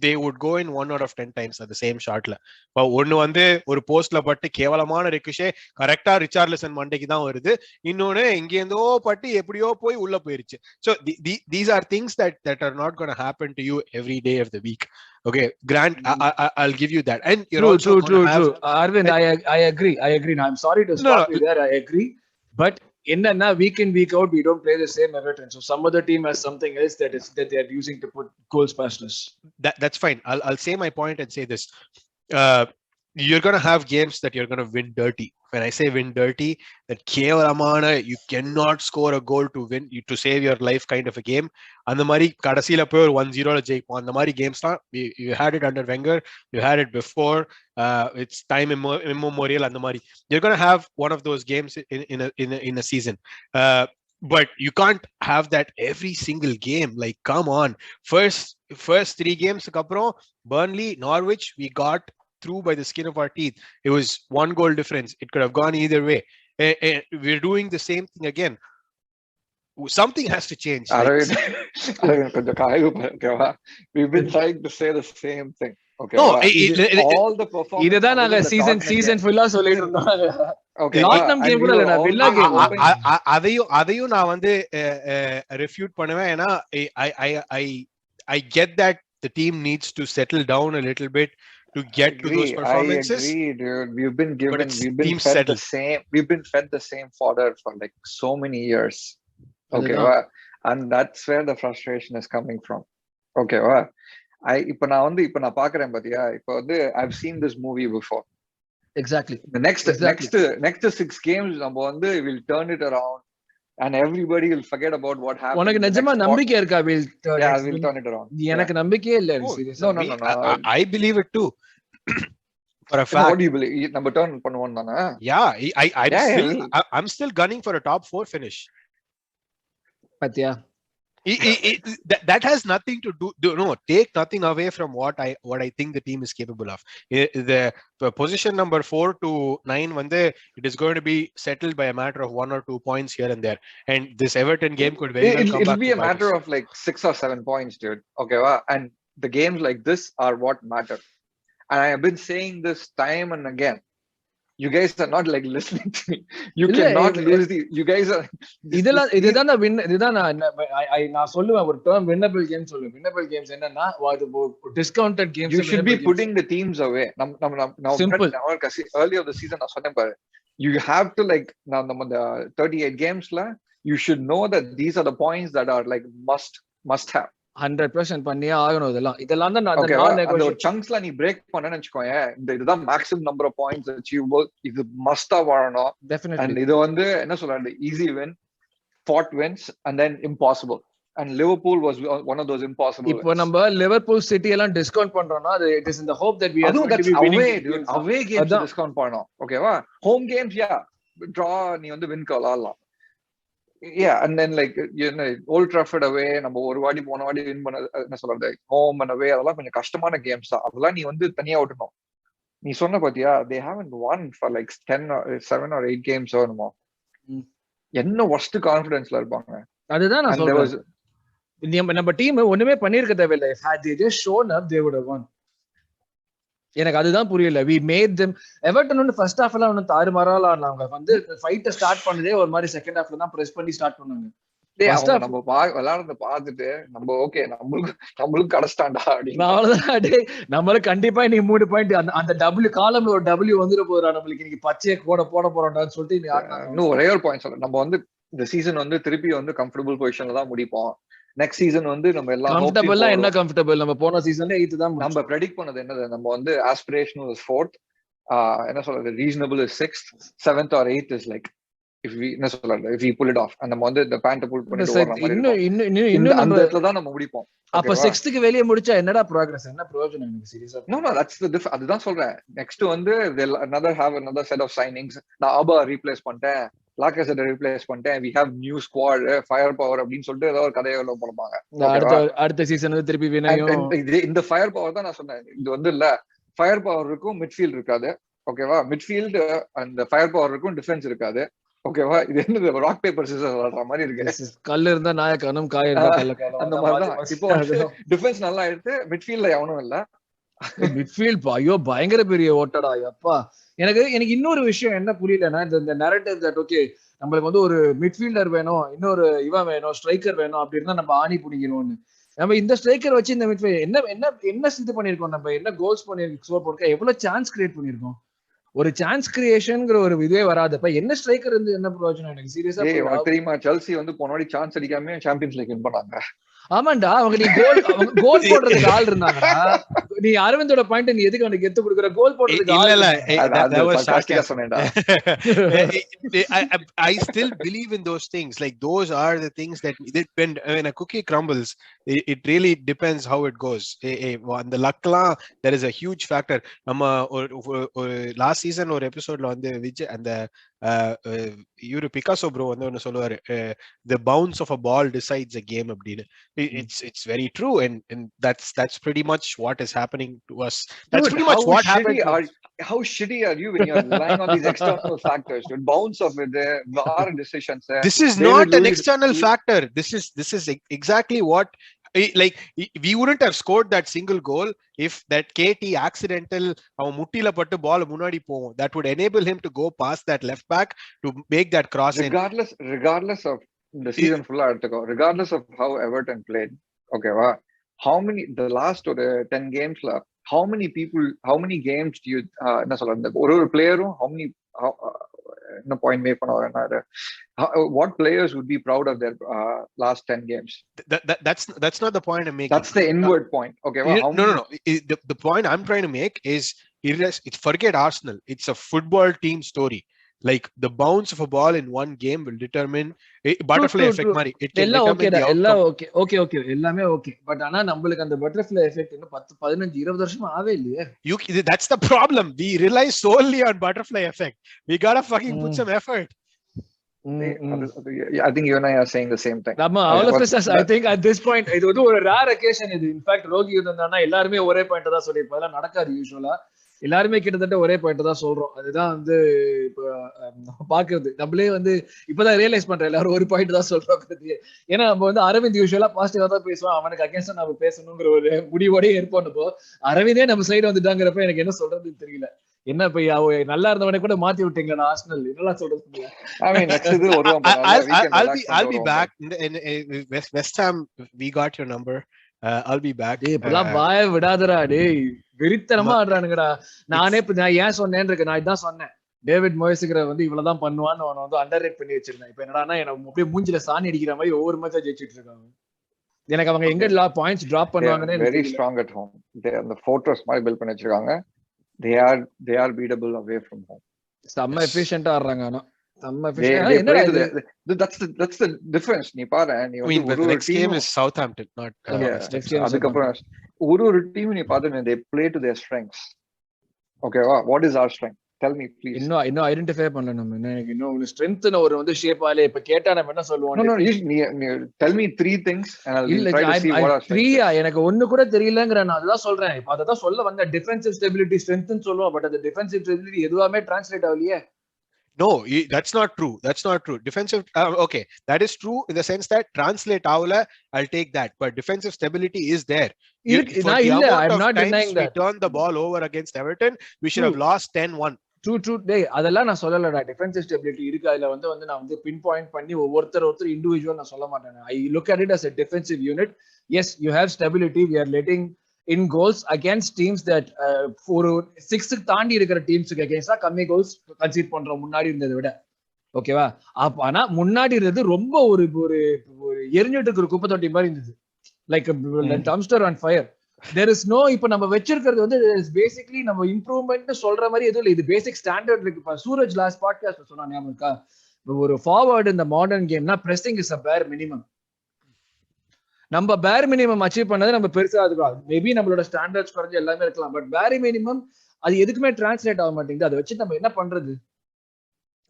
they would go in 1 out of 10 times at the same shotல. ஒன்னு வந்து ஒரு போஸ்ட்ல பட்டு கேவலமான ரெக்குஷே கரெக்டா ரிச்சார்லிசன் மண்டைக்கு தான் வருது, இன்னொன்னு எங்கேருந்தோ பட்டு எப்படியோ போய் உள்ள போயிருச்சு. So these are things that are not going to happen to you every day of the week. Okay, Grant, I'll give you that. And you're true. Arvind, I agree. Now I'm sorry to stop you there. I agree, but என்னன்னா week in week out we don't play the same Everton, so some other team has something else that they are using to put goals past us. That's fine. I'll say my point and say this. you're going to have games that you're going to win dirty. When I say win dirty, that kevalamana you cannot score a goal to win to save your life kind of a game. And the mari kadasila pay 1-0 la jeikom and the mari games la you had it under Wenger, you had it before, it's time immemorial and the mari you're going to have one of those games in a season. But you can't have that every single game. Like, come on. First 3 games kapro Burnley, Norwich, we got through by the skin of our teeth. It was 1 goal difference. It could have gone either way. We're doing the same thing again. Something has to change. We've been trying to say the same thing. Okay. No, all the performance. இதுதான் நாங்க season ஃபுல்லா சொல்லிட்டு இருந்தோம். Tottenham game கூட இல்ல, villa game. அதையும் நான் வந்து ரெஃப்யூட் பண்ணுவேன். ஏன்னா I get that the team needs to settle down a little bit to get to those performances. I agree, dude. We've been fed the same fodder for like so many years. Okay, and that's where the frustration is coming from. Okay, இப்ப நான் பாக்குறேன் பாத்தியா, இப்ப வந்து I've seen this movie before. Exactly. The next 6 games நம்ம வந்து we'll turn it around and everybody will forget about what happened. உனக்கு நிஜமா நம்பிக்கை இருக்கா? we'll turn it around. எனக்கு நம்பிக்கையே இல்ல. No. I believe it too. For a fact. What do you believe? நம்ம turn பண்ணுவோம் தானே? Yeah, I'm still gunning for a top 4 finish. பாத்தியா? That has nothing to do. No, take nothing away from what I think the team is capable of. The position number 4 to 9, when it is going to be settled by a matter of 1 or 2 points here and there. And this Everton game could very well come back. It'll be a matter of like 6 or 7 points, dude. Okay, and the games like this are what matter. And I have been saying this time and again. You guys are not like listening to me. You cannot lose the. You guys are. இதுதான் நான் சொல்லுவேன் ஒரு term winnable games சொல்லுவேன். Winnable games என்னன்னா discounted games. You should be putting the teams away. Simple. Early of the season நான் சொன்னேன் பாரு. You have to like now the 38 games la. You should know that these are the points that are like must have. 100% பண்ணியே ஆகணும். இதெல்லாம் தான் நான் சங்க்ஸ்ல நீ break பண்ணேன்னு வெச்சுக்கோங்க. இதுதான் maximum number of points achievable. இது மஸ்டா வரணும். டெஃபினெட்லி. இது வந்து என்ன சொல்றாங்க, easy win, fat wins and then impossible. And Liverpool was one of those impossible. இப்போ நம்ம லிவர்பூல் சிட்டி எல்லாம் டிஸ்கவுண்ட் பண்றோம்னா it is in the hope that we are going to be winning. Away games discount பண்ணனும். ஓகேவா? Home games draw நீ வந்து win பண்ணலாம். And then like Old Trafford away நம்ம ஒரு வாட்டி போன வாட்டி வின் பண்ண என்ன சொல்றது, ஹோம் அண்ட் அவே அதெல்லாம் கொஞ்சம் கஷ்டமான கேம்ஸ் தான். அதெல்லாம் நீ வந்து தனியா விட்டணும். நீ சொன்ன பாத்தியா, they haven't won for like 7 or 8 games வருமோ. என்ன worst கான்ஃபிடன்ஸ்ல இருப்பாங்க. அதுதான் நான் சொல்றேன். நம்ம டீம் ஒண்ணுமே பண்ணிருக்க தேவையில்லை. had they just shown up they would have won. எனக்கு அதுதான் புரியல. we made them. எவர்டன் வந்து ஃபர்ஸ்ட் ஹாஃப் எல்லாம் ஒன்னும் தாறுமாறால ஆனாங்க. வந்து ஃபைட்ட ஸ்டார்ட் பண்ணதே ஒரு மாதிரி செகண்ட் ஹாஃப்ல தான் பிரஸ் பண்ணி ஸ்டார்ட் பண்ணாங்க. நம்ம விளையாடுறத பார்த்துட்டு நம்ம ஓகே நம்மளுக்கு கடஸ்டாண்டா அப்படின்னு அவ்வளவுதான். நம்மளுக்கு கண்டிப்பா நீ 3 பாயிண்ட் அந்த டபிள்யூ காலம்ல ஒரு டபிள்யூ வந்துட போறா, நம்மளுக்கு இன்னைக்கு பச்சையை போட போறோம்டான்னு சொல்லிட்டு இன்னும் ஒரே ஒரு பாயிண்ட் சொல்றேன். நம்ம வந்து இந்த சீசன் வந்து திருப்பி வந்து கம்ஃபர்டபுள் பொசிஷன்ல தான் முடிப்போம். நெக்ஸ்ட் சீசன் வந்து நம்ம எல்லாம் கம்ஃபர்டபிளா என்ன கம்ஃபர்டபிள், நம்ம போன சீசன்ல 8th தான் நம்ம பிரெடிக்ட் பண்ணது. என்னது, நம்ம வந்து ஆஸ்பிரேஷனல் இஸ் 4th, என்ன சொல்றது, reasonable is 6th, 7th or 8th is like if we என்ன சொல்றது, if we pull it off and நம்ம வந்து the pant pull பண்ணிட்டு வர மாதிரி இன்னும் அந்த இடத்துல தான் நம்ம முடிப்போம். அப்ப 6th க்கு வெளிய முடிச்சா என்னடா progress, என்ன பிரயோஜனம் எனக்கு சீரியஸா? No that's the அதுதான் சொல்றேன். நெக்ஸ்ட் வந்து they'll have another set of signings. நான் ஆபா ரீப்ளேஸ் பண்ணிட்டேன், லாக்கா செட் ரீப்ளேஸ் பண்ணிட்டேன், we have new squad, fire power அப்படின்னு சொல்லிட்டு ஏதோ ஒரு கதையை உள்ள போடுவாங்க. அடுத்த சீசன் வந்து திருப்பி வினையும் இந்த ஃபயர் பவர் தான் நான் சொன்னேன். இது வந்து இல்ல ஃபயர் பவர் இருக்கும், மிட்ஃபீல்ட் இருக்காது. ஓகேவா? மிட்ஃபீல்ட் அந்த ஃபயர் பவர் இருக்கும், டிஃபென்ஸ் இருக்காது. ஓகேவா? இது என்ன ராக் பேப்பர் சிசர்ஸ் வளர்ற மாதிரி இருக்கு. கல் இருந்தா நாயக்கானும், காய் இருந்தா கல்லக்கானும், அந்த மாதிரி தான். இப்போ டிஃபென்ஸ் நல்லா எடுத்து மிட்ஃபீல்ட்ல எவனும் இல்ல. மிட்ஃபீல்ட் ஐயோ பயங்கர பெரிய ஓட்டடா. அப்பா எனக்கு இன்னொரு விஷயம் என்ன புரியலன்னா, இந்த நரேட்டிவ் தட் ஓகே நம்மளுக்கு வந்து ஒரு மிட்ஃபீல்டர் வேணும், இன்னொரு இவன் வேணும், ஸ்ட்ரைக்கர் வேணும் அப்படின்னா நம்ம ஆணி பிடிக்கணும்னு. நம்ம இந்த ஸ்ட்ரைக்கர் வச்சு இந்த மிட்ஃபீல்ட் என்ன இது பண்ணிருக்கோம், நம்ம என்ன கோல்ஸ் பண்ணிருக்கோம், ஸ்கோர் பண்ணிருக்கோம், எவ்வளவு சான்ஸ் கிரியேட் பண்ணிருக்கோம். ஒரு சான்ஸ் கிரியேஷன்ங்கிற ஒரு இதுவே வராதப்ப என்ன ஸ்ட்ரைக்கர் இருந்து என்ன பிரயோஜனம் எனக்கு சீரியஸா தெரியுமா? செல்சி வந்து போனவாடி சான்ஸ் அடிக்காம சாம்பியன்ஸ் லீக் வின் பண்ணாங்க. ஆமாண்டா, அவங்க நீ கோல் போடுறதுக்கு ஆள் இருந்தாங்கடா. நீ அரவிந்தோட பாயிண்ட் நீ எதுக்கு அவனுக்கு எடுத்து கொடுக்குற கோல் போடுறதுக்கு இல்ல அது sarcastic-ஆ சொன்னேன்டா. I still believe in those things. Like those are the things that when a cookie crumbles, it really depends how it goes. On the luck la there is a huge factor. Nama last season or episode la வந்து விஜய் அந்த இவரு Picasso bro வந்து ஒன்னு சொல்லுவாரு, the bounce of a ball decides a game அப்படின்னு. It's very true, and that's pretty much what is happening to us. That's pretty much what happened. How shitty are you when you're relying on these external factors? The bounce of the VAR decisions. This is not an external factor. This is exactly what, like, we wouldn't have scored that single goal if that KT accidental அவன் முட்டில பட்டு பால் முன்னாடி போகும். That would enable him to go past that left back to make that cross. Regardless of the season full எடுத்துக்கோ, regardless of how Everton played, okay வா, how many the last or 10 games la, how many games do you என்ன சொல்றது, ஒரு பிளேயரும் என்ன point make பண்ணுவாங்க, what players would be proud of their last 10 games? That's not the point I'm making. That's the inward point. Okay, well, no. The point I'm trying to make is, it's forget Arsenal. It's a football team story. Like the bounce of a ball in one game will determine butterfly effect mari. It can determine the outcome. Okay எல்லாமே okay, but ஆனா நமக்கு அந்த butterfly effect இன்னும் 10 15 20 வருஷமா ஆவே இல்லையே. That's the problem. We rely solely on butterfly effect. We got to fucking put some effort. I think you and I are saying the same thing. All of us, I think at this point இது வந்து ஒரு rare occasion இது. In fact ரோகி இருந்தானா எல்லாரும் ஒரே point தான் சொல்லிருப்பாங்க. நடக்காது யூசுவலா. எல்லாருமே கிட்டத்தட்ட ஒரே பாயிண்ட் தான் சொல்றோம். அதுதான் வந்து இப்ப பாக்குறது. நம்மளே வந்து இப்பதான் ரியலைஸ் பண்றேன் எல்லாரும் ஒரு பாயிண்ட் தான் சொல்றோம். ஏன்னா நம்ம வந்து அரவிந்த் யூசுவலா பாசிட்டிவா தான் பேசுவோம், அவனுக்கு அகேன்ஸ்டா நம்ம பேசணுங்கிற ஒரு முடிவோடய இருப்போம். அரவிந்தே நம்ம சைடு வந்துட்டாங்கிறப்ப எனக்கு என்ன சொல்றதுன்னு தெரியல. என்ன இப்ப நல்லா இருந்தவனை கூட மாத்தி விட்டீங்களா ஆர்சனல், என்னலாம் சொல்றது? I'll be back in West Ham. We got your number. I'll be back. இப்பலாம் பாய விடாதடா டேய், வெறித்தனமா ஆடுறானுங்கடா. நானே நான் ஏன் சொன்னேன்னு இருக்கு, நான் இதான் சொன்னேன், டேவிட் மோயஸ்ங்கிற வந்து இவ்வளவுதான் பண்ணுவான்னு அவனை வந்து அண்டர் ரேட் பண்ணி வச்சிருந்தேன். இப்ப என்னடானா எனக்கு அப்படியே மூஞ்சில சாணி அடிக்கிற மாதிரி ஒவ்வொரு மேட்சா ஜெயிச்சிட்டு இருக்காங்க. எனக்கு அவங்க எங்க பாயிண்ட்ஸ் டிராப் பண்ணுவாங்கன்னு very strong at home. அந்த fortress மாதிரி பில்ட் பண்ணி வச்சிருக்காங்க. they are beatable away from home. செம்ம எஃபிஷியன்ட்டா ஆடுறாங்க. ஆனா செம்ம that's the difference. நீ பாரு, நீ the next game is Southampton, not அதுக்கப்புறம் ஒரு டீம் நீ பாத்து they play to their strengths. Okay, what is our strength? Tell me please. இன்னும் ஐடென்டிஃபை பண்ணல நம்ம. எனக்கு இன்னும் ஸ்ட்ரெngthன ஒரு வந்து ஷேப்பாலே இப்ப கேட்டா நம்ம என்ன சொல்லுவோம்? No, tell me 3 things and I'll try to see what our strength is. எனக்கு ஒண்ணு கூட தெரியலங்கற, நான் அதுதான் சொல்றேன். இப்ப அததான் சொல்ல வந்த டிஃபென்சிவ் ஸ்டெபிலிட்டி ஸ்ட்ரெngthனு சொல்லுவோம், பட் அந்த டிஃபென்சிவ் ஸ்டெபிலிட்டி எதுவுமே டிரான்ஸ்லேட் ஆகலையே. No, that's not true. Defensive, okay, that is true in the sense that translate avula, I'll take that, but defensive stability is there. I'm not denying that. We turned the ball over against Everton, we should have lost 10-1. True. டேய் அதெல்லாம் நான் சொல்லலடா. Defensive stability இருக்கு. அதுல வந்து நான் வந்து pin point பண்ணி ஒவ்வொருத்தர் இண்டிவிஜுவல் நான் சொல்ல மாட்டேன். I look at it as a defensive unit. Yes, you have stability. We are letting in goals against teams that ஒரு 6 தாண்டி இருக்கிற டீம்ஸ்க்கு அகைன்ஸ்டா கம்மி கோல்ஸ் கன்சீட் பண்றோம் முன்னாடி இருந்ததை விட. ஓகேவா? ஆனா முன்னாடி இருந்தது ரொம்ப ஒரு எரிஞ்சிட்டு இருக்கிற குப்பை தொட்டி மாதிரி இருந்தது. Like dumpster on fire. there is no, இப்ப நம்ம வச்சிருக்கிறது வந்து பேசிக்கலி நம்ம இம்ப்ரூவ்மெண்ட் சொல்ற மாதிரி எதுவும் இல்லை. இது பேசிக் ஸ்டாண்டர்ட் இருக்கு. இப்ப சூரஜ் லாஸ்ட் பாட்காஸ்ட் சொன்னா ஞாபகம் இருக்கா? ஒரு ஃபார்வர்ட் இந்த மாடர்ன் கேம்னா pressing is a bare minimum. நம்ம பேர் மினிமம் அச்சீவ் பண்ணது நம்ம பெருசா இருக்கும். மேபி நம்மளோட ஸ்டாண்டர்ட்ஸ் குறைஞ்சு எல்லாமே இருக்கலாம், பட் பேர் மினிமம் அது எதுக்குமே டிரான்ஸ்லேட் ஆக மாட்டேங்குது. அதை வச்சு நம்ம என்ன பண்றது?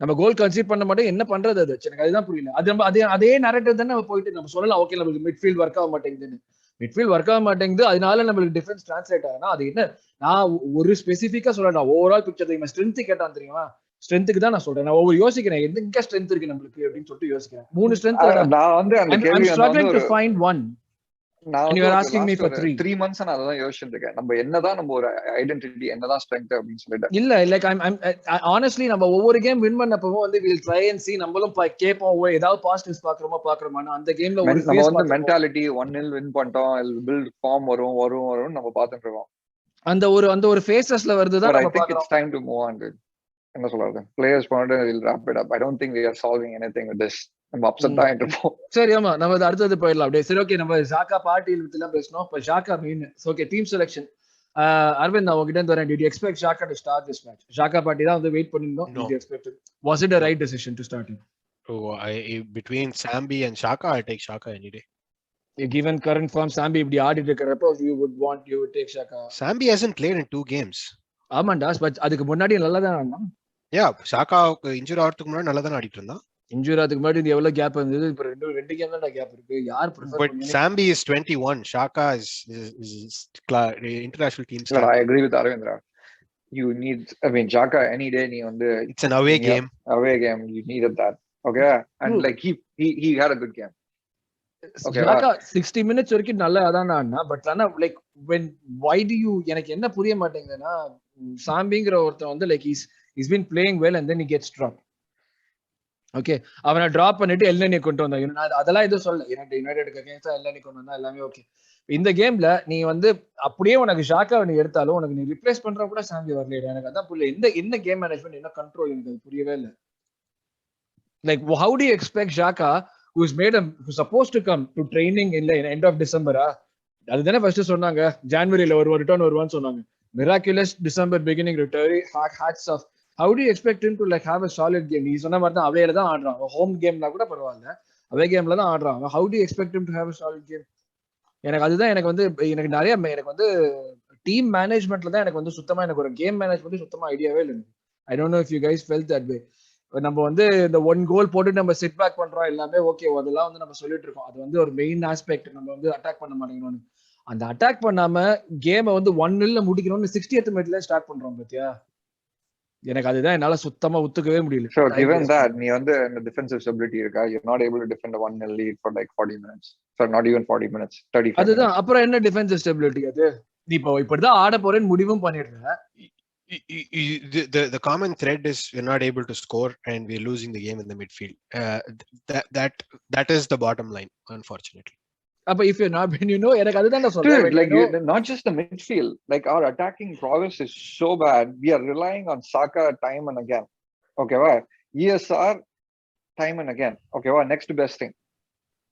நம்ம கோல் கன்சீட் பண்ண மாட்டோம், என்ன பண்றது? அது வச்சு எனக்கு அதுதான் புரியல. அது நம்ம அதே நரேட்டிவ் தானே நம்ம போயிட்டு நம்ம சொல்லலாம், ஓகே நம்மளுக்கு மிட்ஃபீல்ட் ஒர்க் ஆக மாட்டேங்குதுன்னு. மிட்ஃபீல்ட் ஒர்க் ஆக மாட்டேங்குது, அதனால நம்மளுக்கு டிஃபென்ஸ் டிரான்ஸ்லேட் ஆகுனா அது என்ன? நான் ஒரு ஸ்பெசிஃபிக்கா சொல்றேன், ஓவரால் பிக்சர் தெரியுமா? ஸ்ட்ரென்த் கேட்டான் தெரியுமா? ஸ்ட்ரென்த்துக்கு தான் நான் சொல்றேன். நான் ஒவ்வொரு யோசிக்கிறேன் எங்க ஸ்ட்ரென்த் இருக்கு நம்மளுக்கு அப்படின்னு சொல்லிட்டு யோசிக்கிறேன். 3 ஸ்ட்ரென்த் நான் வந்து அந்த கேள்வி struggling to find one. நான் you are asking me for 3 months நான் அதான் யோசிச்சிட்டு இருக்கேன். நம்ம என்னதான் நம்ம ஒரு ஐடென்டிட்டி, என்னதான் ஸ்ட்ரெங்த் அப்படின்னு சொல்லிட்டு. இல்ல லைக் I'm honestly நம்ம ஒவ்வொரு கேம் வின் பண்ணப்பவும் வந்து we'll try and see, நம்மளும் கேப்போம் ஏதாவது பாசிட்டிவ்ஸ் பாக்குறோமா. அந்த கேம்ல ஒரு நம்ம வந்து மென்டாலிட்டி 1-0 வின் பண்ணிட்டோம், பில்ட் ஃபார்ம் வரும் நம்ம பாத்துட்டு இருக்கோம். அந்த ஒரு ஃபேசஸ்ல வருதுதான் நம்ம பாக்குறோம். I think it's time to move on. என்ன சொல்றது? பிளேயர்ஸ் பண்ணி we'll wrap it up. I don't think we are solving anything with this. நம்ம அப்செட் ஆயிட்டு இருப்போம். சரி, ஆமா, நம்ம அடுத்தது போயிடலாம் அப்படியே. சரி, ஓகே, நம்ம ஜாக்கா பார்ட்டி எல்லாம் பேசணும். இப்ப ஜாக்கா மெயின். Okay, team selection. அரவிந்த் நான் உங்ககிட்ட வரேன். Did you expect Xhaka to start this match? Xhaka party தான் வந்து வெயிட் பண்ணிருந்தோம். No. Did you expect it? Was it a right decision to start him? Between Sambi and Xhaka, I'll take Xhaka any day. Given current form, Sambi இப்படி ஆடிட்டு இருக்கிறப்போ you would take Xhaka. Sambi hasn't played in 2 games. ஆமாண்டா, but அதுக்கு முன்னாடி நல்லா தான் ஆடினான். Yeah, Xhaka injury ஆகிறதுக்கு முன்னாடி நல்லா தான் ஆடிட்டு இருந்தான். இன்ஜூரி ஆகிறதுக்கு முன்னாடி எவ்வளவு கேப் இருந்தது? இப்போ ரெண்டு கேம் தான் கேப் இருக்கு. யார் prefer But Sambi is 21. Xhaka is international team star. I agree with Arvindra. You need, I mean, Xhaka any day. It's an away game. Away game. You needed that. Okay, and like he had a good game. Okay, Xhaka 60 minutes வரைக்கும் நல்லா அதான் ஆடினா. But ஆனா like why do you, எனக்கு என்ன புரிய மாட்டேங்குதுன்னா, சாம்பிங்கிற ஒருத்தன் வந்து like he's been playing well and then he gets dropped. Okay, அவனை டிராப் பண்ணிட்டு எல்என்ஏ கொண்டு வந்தான். அதெல்லாம் எதுவும் சொல்ல, யுனைடெடுக்கு அகைன்ஸ்டா எல்என்ஏ கொண்டு வந்தா எல்லாமே ஓகே. இந்த கேம்ல நீ வந்து அப்படியே உனக்கு ஷாக்கா நீ எடுத்தாலும் உனக்கு நீ ரிப்ளேஸ் பண்ற கூட சாம்பி வரல. எனக்கு அதான் புரியல, என்ன கேம் மேனேஜ்மெண்ட், என்ன கண்ட்ரோல், எனக்கு அது புரியவே இல்லை. Like how do you expect Xhaka who's supposed to come to training in end of December? அதுதானே ஃபர்ஸ்ட் சொன்னாங்க, ஜனவரியில ஒரு ரிட்டர்ன் வருவான்னு சொன்னாங்க. Miraculous December beginning return, hats off. How do you expect him to like have a solid game? நீ சொன்ன மாதிரி தான் அவையில தான் ஆடுறான். ஹோம் கேம்னா கூட பரவாயில்ல, அவே கேம்ல தான் ஆடுறான். How do you expect him to have a solid game? எனக்கு வந்து நிறைய எனக்கு வந்து டீம் மேனேஜ்மெண்ட்ல தான் எனக்கு வந்து சுத்தமா எனக்கு ஒரு கேம் மேனேஜ்மெண்ட் சுத்தமா ஐடியாவே இல்லை. I don't know if you guys felt that way. நம்ம வந்து இந்த 1 கோல் போட்டு நம்ம செட் பேக் பண்றோம் எல்லாமே ஓகே, அதெல்லாம் வந்து நம்ம சொல்லிட்டு இருக்கோம். அது வந்து ஒரு மெயின் ஆஸ்பெக்ட். நம்ம வந்து அட்டாக் பண்ண மாட்டேங்கிறோம். அந்த அட்டாக் பண்ணாம கேமை வந்து 1-0 முடிக்கணும்னு 60th மினிட்ல ஸ்டார்ட் பண்றோம் பாத்தியா. எனக்கு அதுதான் என்னால சுத்தமா ஒத்துக்கவே முடியல. So given that நீ வந்து இந்த defensive stability இருக்கா, you're not able to defend a 1-0 lead for like 40 minutes. So not even 40 minutes, 35 அதுதான் அப்புறம் என்ன defensive stability அது? நீ இப்போ இப்படிதான் ஆட போறேன்னு முடிவும் பண்ணிடுற. The common thread is we're not able to score and we're losing the game in the midfield. That is the bottom line, unfortunately. But if you're not, எனக்கு அதுதான் நான் சொல்றேன். Dude, like not just the midfield, like our attacking prowess is so bad. We are relying on Saka time and again. Okay, wow. ESR time and again. Okay, wow. Next best thing.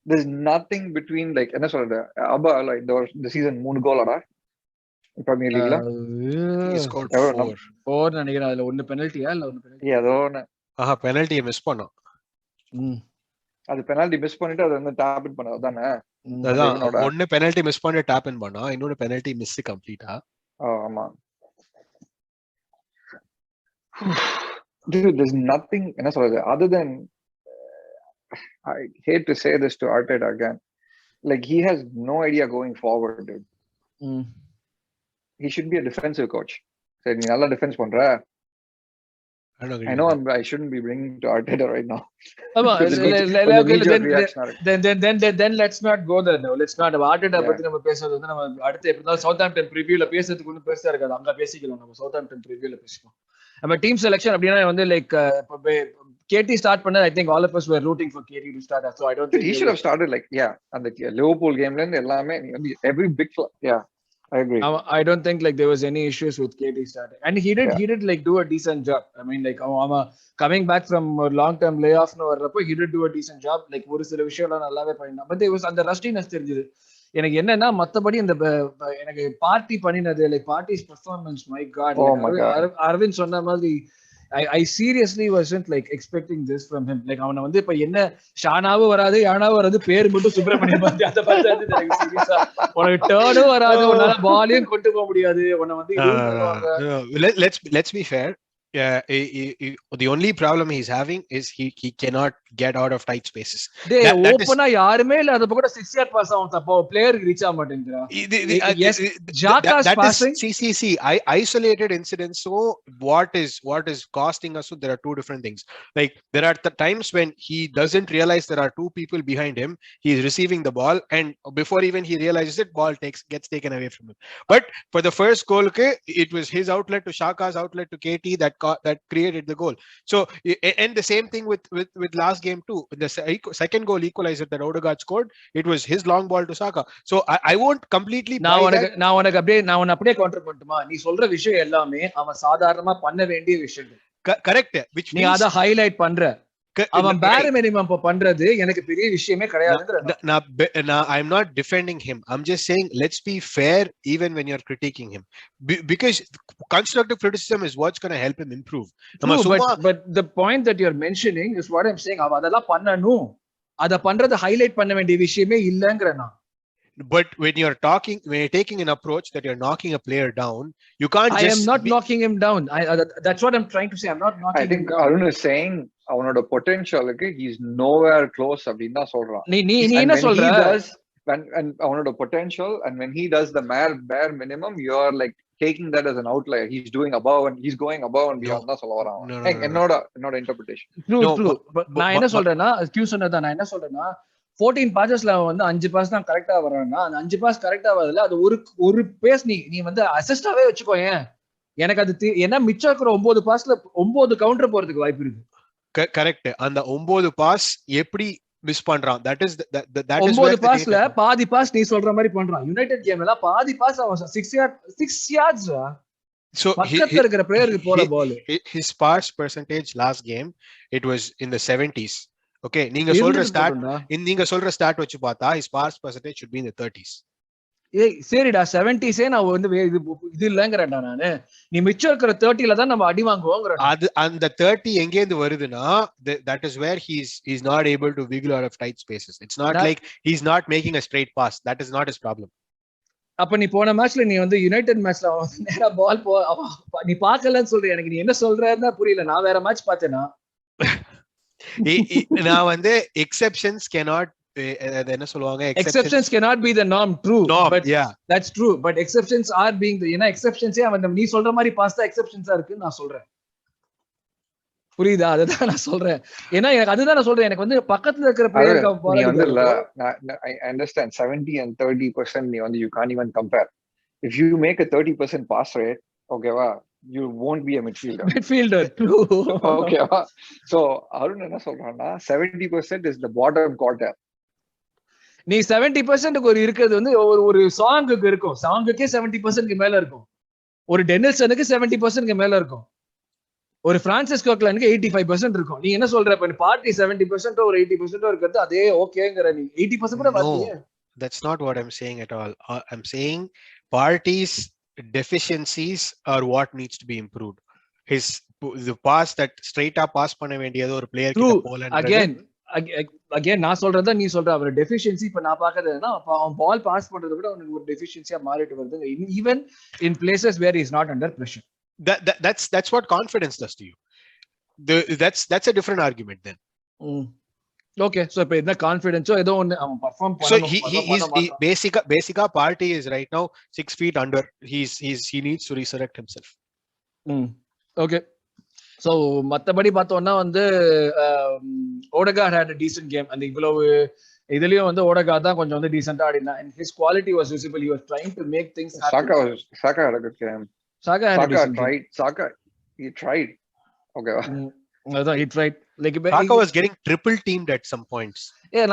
There's nothing between like என்ன சொல்றது, Abba like the season 3 goal ஆடா Premier League. He scored 4 நினைக்கிறேன். அதுல ஒன்னு பெனல்ட்டியா இல்ல ஒன்னு penalty? அதோ பெனல்ட்டியை miss பண்ணோம். அது பெனல்ட்டி மிஸ் பண்ணிட்டு அது வந்து டாப் இன் பண்ணது தானே. அதான் ஒன்னு பெனல்ட்டி மிஸ் பண்ணி டாப் இன் பண்ணா, இன்னொரு பெனல்ட்டி மிஸ் கம்ப்ளீட்டா. ஆமா. Dude, there's nothing என்ன சொல்றது other than I hate to say this to Arteta again, like he has no idea going forward, dude. He should be a defensive coach. சரி, நீ நல்லா டிஃபென்ஸ் பண்ற. I know I shouldn't be bringing to Arteta right now. Then let's not go there now. Let's not Arteta பத்தி நம்ம பேசுறது வந்து நம்ம அடுத்து எப்படினா சவுத்ஹாம்ப்டன் ப்ரிவியூல பேசுறதுக்கு ஒன்றும் பெருசா இருக்காது. அங்க பேசிக்கலாம், நம்ம சவுத்ஹாம்ப்டன் ப்ரிவியூல பேசுவோம். நம்ம டீம் செலக்ஷன் அப்படினா வந்து லைக் KT start பண்ண, I think all of us were rooting for KT to start. So I don't think he should have started like அந்த Liverpool gameல இருந்து எல்லாமே every big I agree. I don't think like there was any issues with KT starting, and he did like do a decent job. I mean like coming back from a long term layoff no varappo he did do a decent job. Like ஒரு சில விஷயம்லாம் நல்லாவே பண்ணினா, but there was அந்த rustiness தெரிஞ்சது. எனக்கு என்னன்னா மத்தபடி இந்த எனக்கு பார்ட்டி பண்ணினது like party's performance, my god. Aravind சொன்ன மாதிரி I seriously wasn't like expecting this from him. Like அவன வந்து இப்ப என்ன ஷானாவும் வராது, யானாவும் வராது, பேர் மட்டும் சுப்ரமணியம் பார்த்து அதை பார்த்து எனக்கு சீரியஸா உனக்கு டர்னும் வராது, உன்னால பாலையும் கொண்டு போக முடியாது, உன்னை வந்து let's be fair. The only problem he's having is he cannot get out of tight spaces. Open யாருமே இல்ல, அது கூட 6 yard pass ஆகும், அப்போ பிளேயர் ரீச் ஆக மாட்டேங்குறா. Yes, Xhaka's passing. See, isolated incidents. So what is costing us? So there are two different things. Like there are the times when he doesn't realize there are two people behind him. He is receiving the ball, and before even he realizes it, ball gets taken away from him. But for the first goal, it was his outlet to Xhaka's outlet to KT that created the goal. So and the same thing with last game too. The second goal equalizer that Odegaard scored, it was his long ball to Saka. So I won't completely நான் உனக்கு அப்படியே counter பண்ணட்டுமா? நீ சொல்ற விஷயம் எல்லாமே அவன் சாதாரணமா பண்ண வேண்டிய விஷயங்கள். Correct. Which நீ அத ஹைலைட் பண்ற. அவன் bare minimum பண்றது எனக்கு பெரிய விஷயமே கிடையாதுங்கற. I'm not defending him. I'm just saying let's be fair even when you're critiquing him. Because constructive criticism is what's going to help him improve. But the point that you're mentioning is what I'm saying. அவ அதெல்லாம் பண்ணனும். அத பண்றது highlight பண்ண வேண்டிய விஷயமே இல்லங்கறனா. But when you're taking an approach that you're knocking a player down, you can't I am not knocking him down. That's what I'm trying to say. I'm not knocking him down. I think Arun is saying அவனோட பொட்டன்ஷியலுக்கு he's nowhere close அப்படினா சொல்றான். நீ என்ன சொல்ற? When அவனோட potential and when he does the bare minimum, you're like taking that as an outlier. He's doing above and he's going above and beyond தான் சொல்ல வரான். என்னோட interpretation. True. நான் என்ன சொல்றேன்னா Q சொன்னதா நான் என்ன சொல்றேன்னா 14 pasesல வந்து 5 pass தான் கரெக்ட்டா வரானா அந்த 5 pass கரெக்ட்டா வரல அது ஒரு பேஸ் நீ வந்து அசிஸ்டாவே வெச்சுக்கோயேன். எனக்கு அது என்ன மிச்சம் இருக்கிற 9 பாஸ்ல 9 கவுண்டர் போறதுக்கு வாய்ப்பு இருக்கு. கரெக்ட். அந்த 9 பாஸ் எப்படி மிஸ் பண்றான்? that is 9 பாஸ்ல பாதி பாஸ் நீ சொல்ற மாதிரி பண்றான். யுனைட்டட் கேம்ல பாதி பாஸ் அவன் 6 yards so பக்கத்துல இருக்கிற பிளேயருக்கு போற பால். his pass percentage last game it was in the 70s. okay நீங்க சொல்ற ஸ்டாட் வச்சு பார்த்தா his pass percentage should be in the 30s. ஏய் சரிடா 70s நான் வந்து இது இல்லங்கறடா நானு. நீ மிச்சம் இருக்கிற 30ல தான் நம்ம அடி வாங்குவோங்கற. அது அந்த 30 எங்க இருந்து வருதுனா that is where he's not able to wiggle out of tight spaces. It's not like he's not making a straight pass. That is not his problem. அப்ப நீ போன மேட்ச்ல நீ வந்து யுனைட்டட் மேட்ச்ல நேரா பால் நீ பார்க்கலன்னு சொல்ற. எனக்கு நீ என்ன சொல்றன்னா புரியல. நான் வேற மேட்ச் பார்த்தேனா. நான் வந்து exceptions cannot என்ன சொல்வாங்க exceptions cannot be the norm. True norm, but yeah that's true but exceptions are being the exceptions நீ சொல்ற மாதிரி பாஸ் தான் exceptions இருக்கு நான் சொல்றேன். புரியுதா? அதுதான் நான் சொல்றேன். ஏன்னா எனக்கு அதுதான் நான் சொல்றேன். எனக்கு வந்து பக்கத்துல இருக்கிற பிளேயருக்கு நீ வந்து இல்ல I understand 70 and 30% நீ வந்து you can't even compare. If you make a 30% pass rate ஓகேவா you won't be a midfielder. True. okay so Arun என்ன சொல்றான்னா 70% is the bottom quarter. நீ 70% ஒரு இருக்குது வந்து ஒரு சாங்குக்கு இருக்கும். சாங்குக்கே 70% மேல இருக்கும். ஒரு டெனில்சனுக்கு 70% மேல இருக்கும். ஒரு பிரான்சிஸ் கோக்லானுக்கு 85% இருக்கும். நீ என்ன சொல்ற? இப்ப பார்ட்டி 70% ஒரு 80% இருக்குது. அதே ஓகேங்கற. நீ 80% கூட வரலையே. That's not what I'm saying at all. I'm saying parties deficiencies are what needs to be improved. The pass that straight up pass பண்ண வேண்டியது ஒரு பிளேயர் கிட்ட போலன்றது again நான் சொல்றதா நீ சொல்ற. அவர் டெஃபிஷியன்சி இப்ப நான் பார்க்கிறதுனா அவன் பால் பாஸ் பண்றத விட அவனுக்கு ஒரு டெஃபிஷியன்சியா மாறிட்டு வருது. even in places where he is not under pressure. That's what confidence does to you. That's a different argument then. Okay so இப்ப என்ன கான்ஃபிடன்ஸோ ஏதோ ஒன்னு அவன் பெர்ஃபார்ம் பண்ணனும். So basically party is right now 6 feet under. He needs to resurrect himself. Okay so மத்தபடி பார்த்தோம்னா வந்து ஓடகார்ட் had a decent game. அந்த இவ்வளவு இதுலயும் வந்து ஓடகார்ட் தான் கொஞ்சம் வந்து டீசன்ட்டா ஆடினா. and his quality was visible. He was trying to make things happen. Saka had a good game. Saka he tried okay he tried like Saka was getting triple teamed at some points.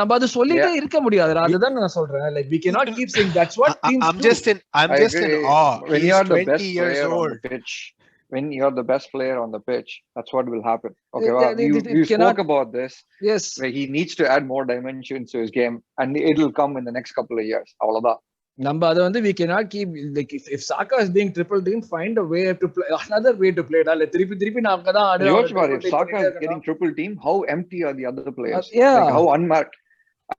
நம்ம அது சொல்லிட்டே இருக்க முடியாதுடா. அதுதான் நான் சொல்றேன். like we cannot keep saying that's what teams I'm just in awe. When you are the best 20 years old. When you're the best player on the pitch, that's what will happen. Okay, you spoke about this. Yes, where he needs to add more dimensions to his game, and it will come in the next couple of years. Avladha. நம்ம அது வந்து we cannot keep like if Saka is being triple team, find a way to play another way to play. Like திருப்பி நான் அங்க தான் ஆடுறேன். If Saka is getting triple team, how empty are the other players? Yeah, like how unmarked.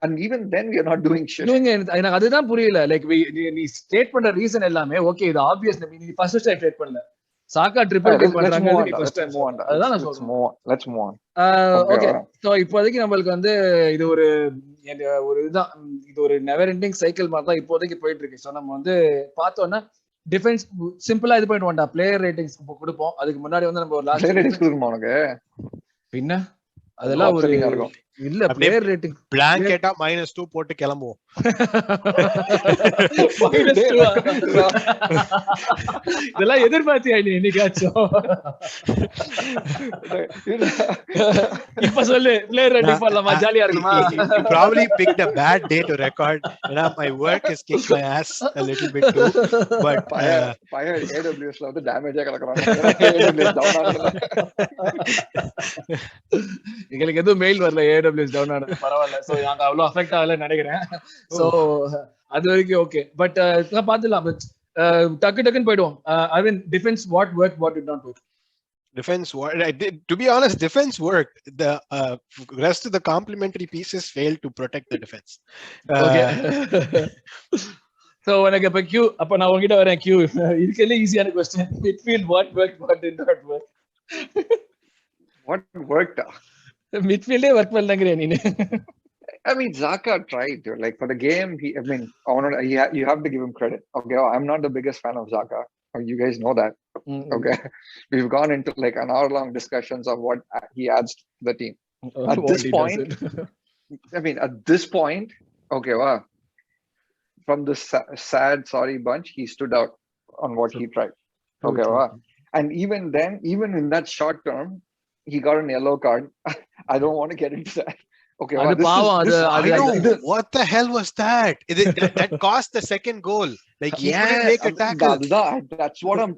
And even then we are not doing shit. எனக்கு அதுதான் புரியல. like நீ state பண்ற reason எல்லாமே ஓகே இது ஆப்வியஸ். நீ ஃபர்ஸ்ட் ஸ்டேட் ஸ்டேட் பண்ணல. சாக்கா ட்ரிபிள் டீம் பண்றாங்க. நீ ஃபர்ஸ்ட் டைம் அதான் நான் சொல்றேன். let's move on. okay so இப்போதைக்கு நமக்கு வந்து இது ஒரு இதுதான். இது ஒரு நெவர் எண்டிங் சைக்கிள் மாதிரி தான் இப்போதைக்கு போயிட்டு இருக்கு. சோ நம்ம வந்து பார்த்தோம்னா டிஃபென்ஸ் சிம்பிளா இது பண்ணிட்டு வந்தா பிளேயர் ரேட்டிங்ஸ் கொடுப்போம். அதுக்கு முன்னாடி வந்து நம்ம ஒரு லாஸ்ட் பிளேயர் ரேட்டிங்ஸ் கொடுப்போம். உனக்கு பின்ன அதெல்லாம் ஒரு இல்ல பிளேயர் ரேட்டிங் பிளாங்கெட்டா -2 போட்டு கிளம்புவோம். இதெல்லாம் எதிர்பார்த்தியா நீ என்னைக்காச்சும்? இப்ப சொல்லு பிளேயர் ரேட்டிங் பண்ணலாமா? ஜாலியா இருக்குமா? You probably picked a bad day to record. My work has kicked my ass a little bit too. But fire AWS ல வந்து டேமேஜா கிடக்குறாங்க. எங்களுக்கு எதுவும் மெயில் வரல AWS டவுன் ஆனது, பரவாயில்ல. சோ நாங்க அவ்வளவு அஃபெக்ட் ஆகல நினைக்கிறேன். சோ அது வரைக்கும் ஓகே. பட் பாத்துலாம், டக்கு டக்குன்னு போயிடுவோம். I mean defence what did not work? Defense worked. To be honest, defense worked. The rest of the complementary pieces failed to protect the defense. Okay. So when I get Q, அப்ப நான் உங்ககிட்ட வரேன். Q இதுக்கெல்லாம் ஈஸியான question. Midfield what did not work? What worked? Midfield work பண்ணலங்கறே நீ. I mean, Xhaka tried to, like, for the game. You have to give him credit. Okay, I'm not the biggest fan of Xhaka. You guys know that. Okay, we've gone into like an hour-long discussions of what he adds to the team. At this point, okay, wow. From the sad, sorry bunch, he stood out on what he tried. Okay, wow. And even then, even in that short term, he got an yellow card. I don't want to get into that. Okay, what the hell was that? That cost the second goal. Like he couldn't make a tackle. That's what I'm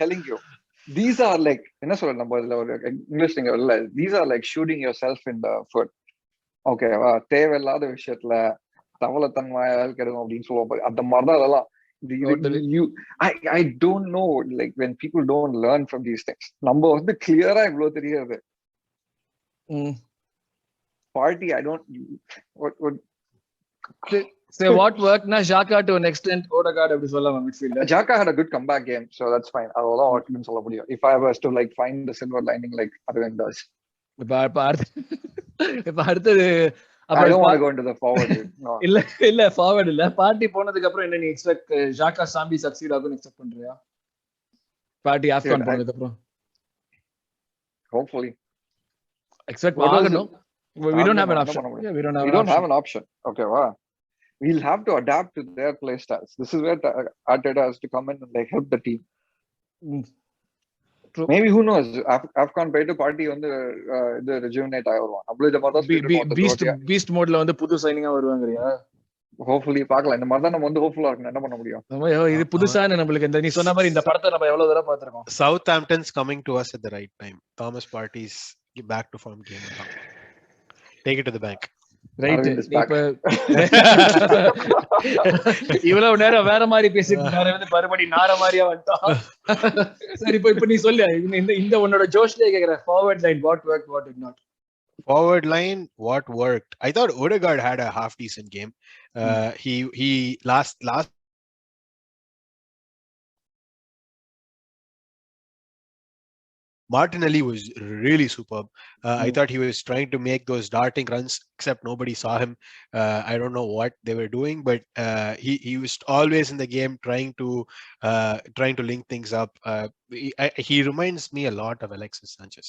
telling you. These are like, English thing, these are like shooting yourself in the foot. Okay, தேவையில்லாத விஷயத்துல தவளத்தன்மையா இருக்கிறது அப்படின்னு சொல்லுவோம். அந்த மாதிரிதான் அதெல்லாம். I don't know, like when people don't learn from these things. நம்ம வந்து கிளியரா இவ்வளவு தெரியாது. Party, I don't. What say what worked na Xhaka to an extent, Odegaard அப்படி சொல்லலாம் midfielder. Xhaka had a good comeback game, so that's fine. அதெல்லாம் ஒர்க்னு சொல்ல முடியும். If I was to like find the silver lining like Arvind does. இப்ப அடுத்து I don't want to go into the forward. No. இல்ல forward இல்ல. Party போனதுக்கு அப்புறம் என்ன நீ எக்ஸ்பெக்ட்? Xhaka சாம்பி சக்சீட் ஆகும்னு எக்ஸ்பெக்ட் பண்றியா? பார்ட்டி ஆஃப்கான் போனதுக்கு அப்புறம் hopefully expect ஆகணும். We don't have an option. Yeah, we don't have an option. Okay, wow. We'll have to adapt to their play styles. This is where Arteta has to come in and like help the team. True. Maybe who knows? Afghan போயிட்டு party வந்து இது rejuvenate ஆயிடுவான். அப்படியே இந்த மாதிரி தான் beast modeல வந்து புது சைனிங்கா வருவாங்கறியா? Hopefully பார்க்கலாம். இந்த மாதிரி தான் நம்ம வந்து ஹோப்ஃபுல்லா இருக்கணும். என்ன பண்ண முடியும்? இது புதுசான நம்மளுக்கு இந்த நீ சொன்ன மாதிரி இந்த படத்தை நம்ம எவ்வளவு தடவை பார்த்திருக்கோம். Southampton's coming to us at the right time. Thomas Partey's back to form game. Take it to the bank. Right. இவ்வளவு நேரம் வேற மாதிரி பேசிட்டு வந்து மறுபடி நார மாதிரியா வந்துட்டான். சரி, இப்ப நீ சொல்லு, இந்த உன்னோட ஜோஷ்லயே கேக்குற forward line what worked, what did not? Forward line what worked? I thought Odegaard had a half decent game. He last Martinelli was really superb. I thought he was trying to make those darting runs, except nobody saw him. I don't know what they were doing, but he was always in the game trying to link things up. He reminds me a lot of Alexis Sanchez.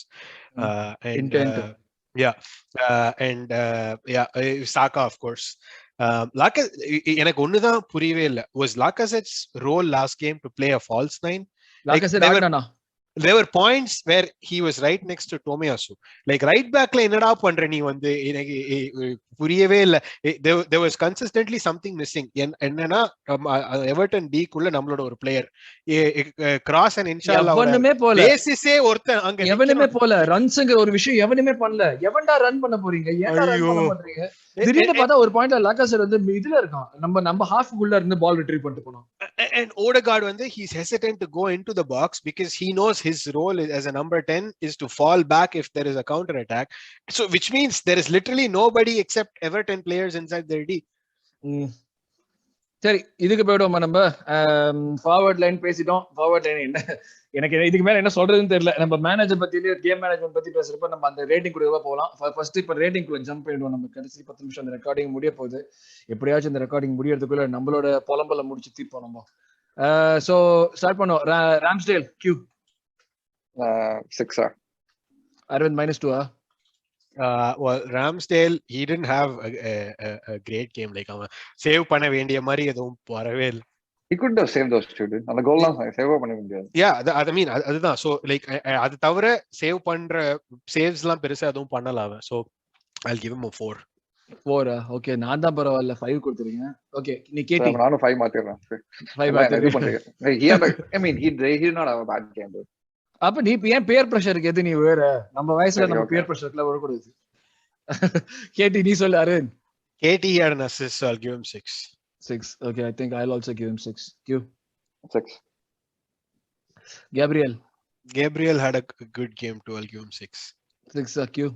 Saka, of course. Lyca, எனக்கு ஒண்ணுதான் புரியவே இல்ல. Was Lacazette's role last game to play a false nine? There were points where he was right next to Tomiyasu. Like right back la என்னடா பண்ற நீ வந்து எனக்கு புரியவே இல்ல. There was consistently something missing. என்னன்னா எவர்டன் டி குள்ள நம்மளோட ஒரு பிளேயர் கிராஸ் அண்ட் இன்ஷால்லா எவனுமே போல பேசிஸே ஒருத்தன் அங்க எவனுமே போல ரன்ஸ்ங்கற ஒரு விஷயம் எவனுமே பண்ணல. எவன்டா ரன் பண்ண போறீங்க? ஏன்டா ரன் பண்ண பண்றீங்க? திடீர்னு பார்த்தா ஒரு பாயிண்ட்ல லாக்காசர் வந்து இதுல இருக்கான். நம்ம ஹாஃப் குள்ள இருந்து பால் ரிட்ரீவ் பண்ணிட்டு போனோம். And Odegaard வந்து he's hesitant to go into the box because he knows his role as a number 10 is to fall back if there is a counter attack. So which means there is literally nobody except Everton players inside their D. சரி, இதுக்கு போய்டுவோமா நம்ம? Forward line பேசிட்டோம். Forward line என்ன எனக்கு இதுக்கு மேல என்ன சொல்றதுன்னு தெரியல. நம்ம மேனேஜர் பத்தி கேம் மேனேஜ்மெண்ட் பத்தி பேசுறப்ப நம்ம அந்த ரேட்டிங் கூட போகலாம். ஃபர்ஸ்ட் இப்ப ரேட்டிங் குள்ள ஜம்ப் பண்ணிடுவோம். நம்ம கடைசி 10 நிமிஷம் அந்த ரெக்கார்டிங் முடிய போகுது. எப்படியாச்சும் இந்த ரெக்கார்டிங் முடியறதுக்குள்ள நம்மளோட புலம்பல முடிச்சு தீர்ப்போம் நம்ம. சோ ஸ்டார்ட் பண்ணுவோம். Ramsdale Q 6 Arvind -2 Well, Ramsdale, he didn't have a great game. Like அவன் சேவ் பண்ண வேண்டிய மாதிரி எதுவும் வரவே இல்லை. He could have saved those two, dude. அந்த கோல்லாம் சேவ் பண்ண முடியாது. Yeah, I mean அதுதான். So like அது தவிர சேவ் பண்ற சேவ்ஸ் எல்லாம் பெருசா எதுவும் பண்ணல அவன். So I'll give him a 4. 4 okay, நான் தான் பரவாயில்ல 5 கொடுத்துறீங்க. ஓகே, நீ கேட்டி. நானும் 5 மாத்திடுறேன். 5 மாத்திடுறேன். He had I mean he did not have a bad game, dude. அப்ப நீ ஏன் peer pressure எது நீ வேற? நம்ம வயசுல நம்ம peer pressureல வர கூடாது. கேட்டி நீ சொல்லு Aravind. KT had an assist, so I'll give him 6. 6. Okay, I think I'll also give him 6. Q. 6. Gabriel had a good game too. I'll give him 6. 6. Q.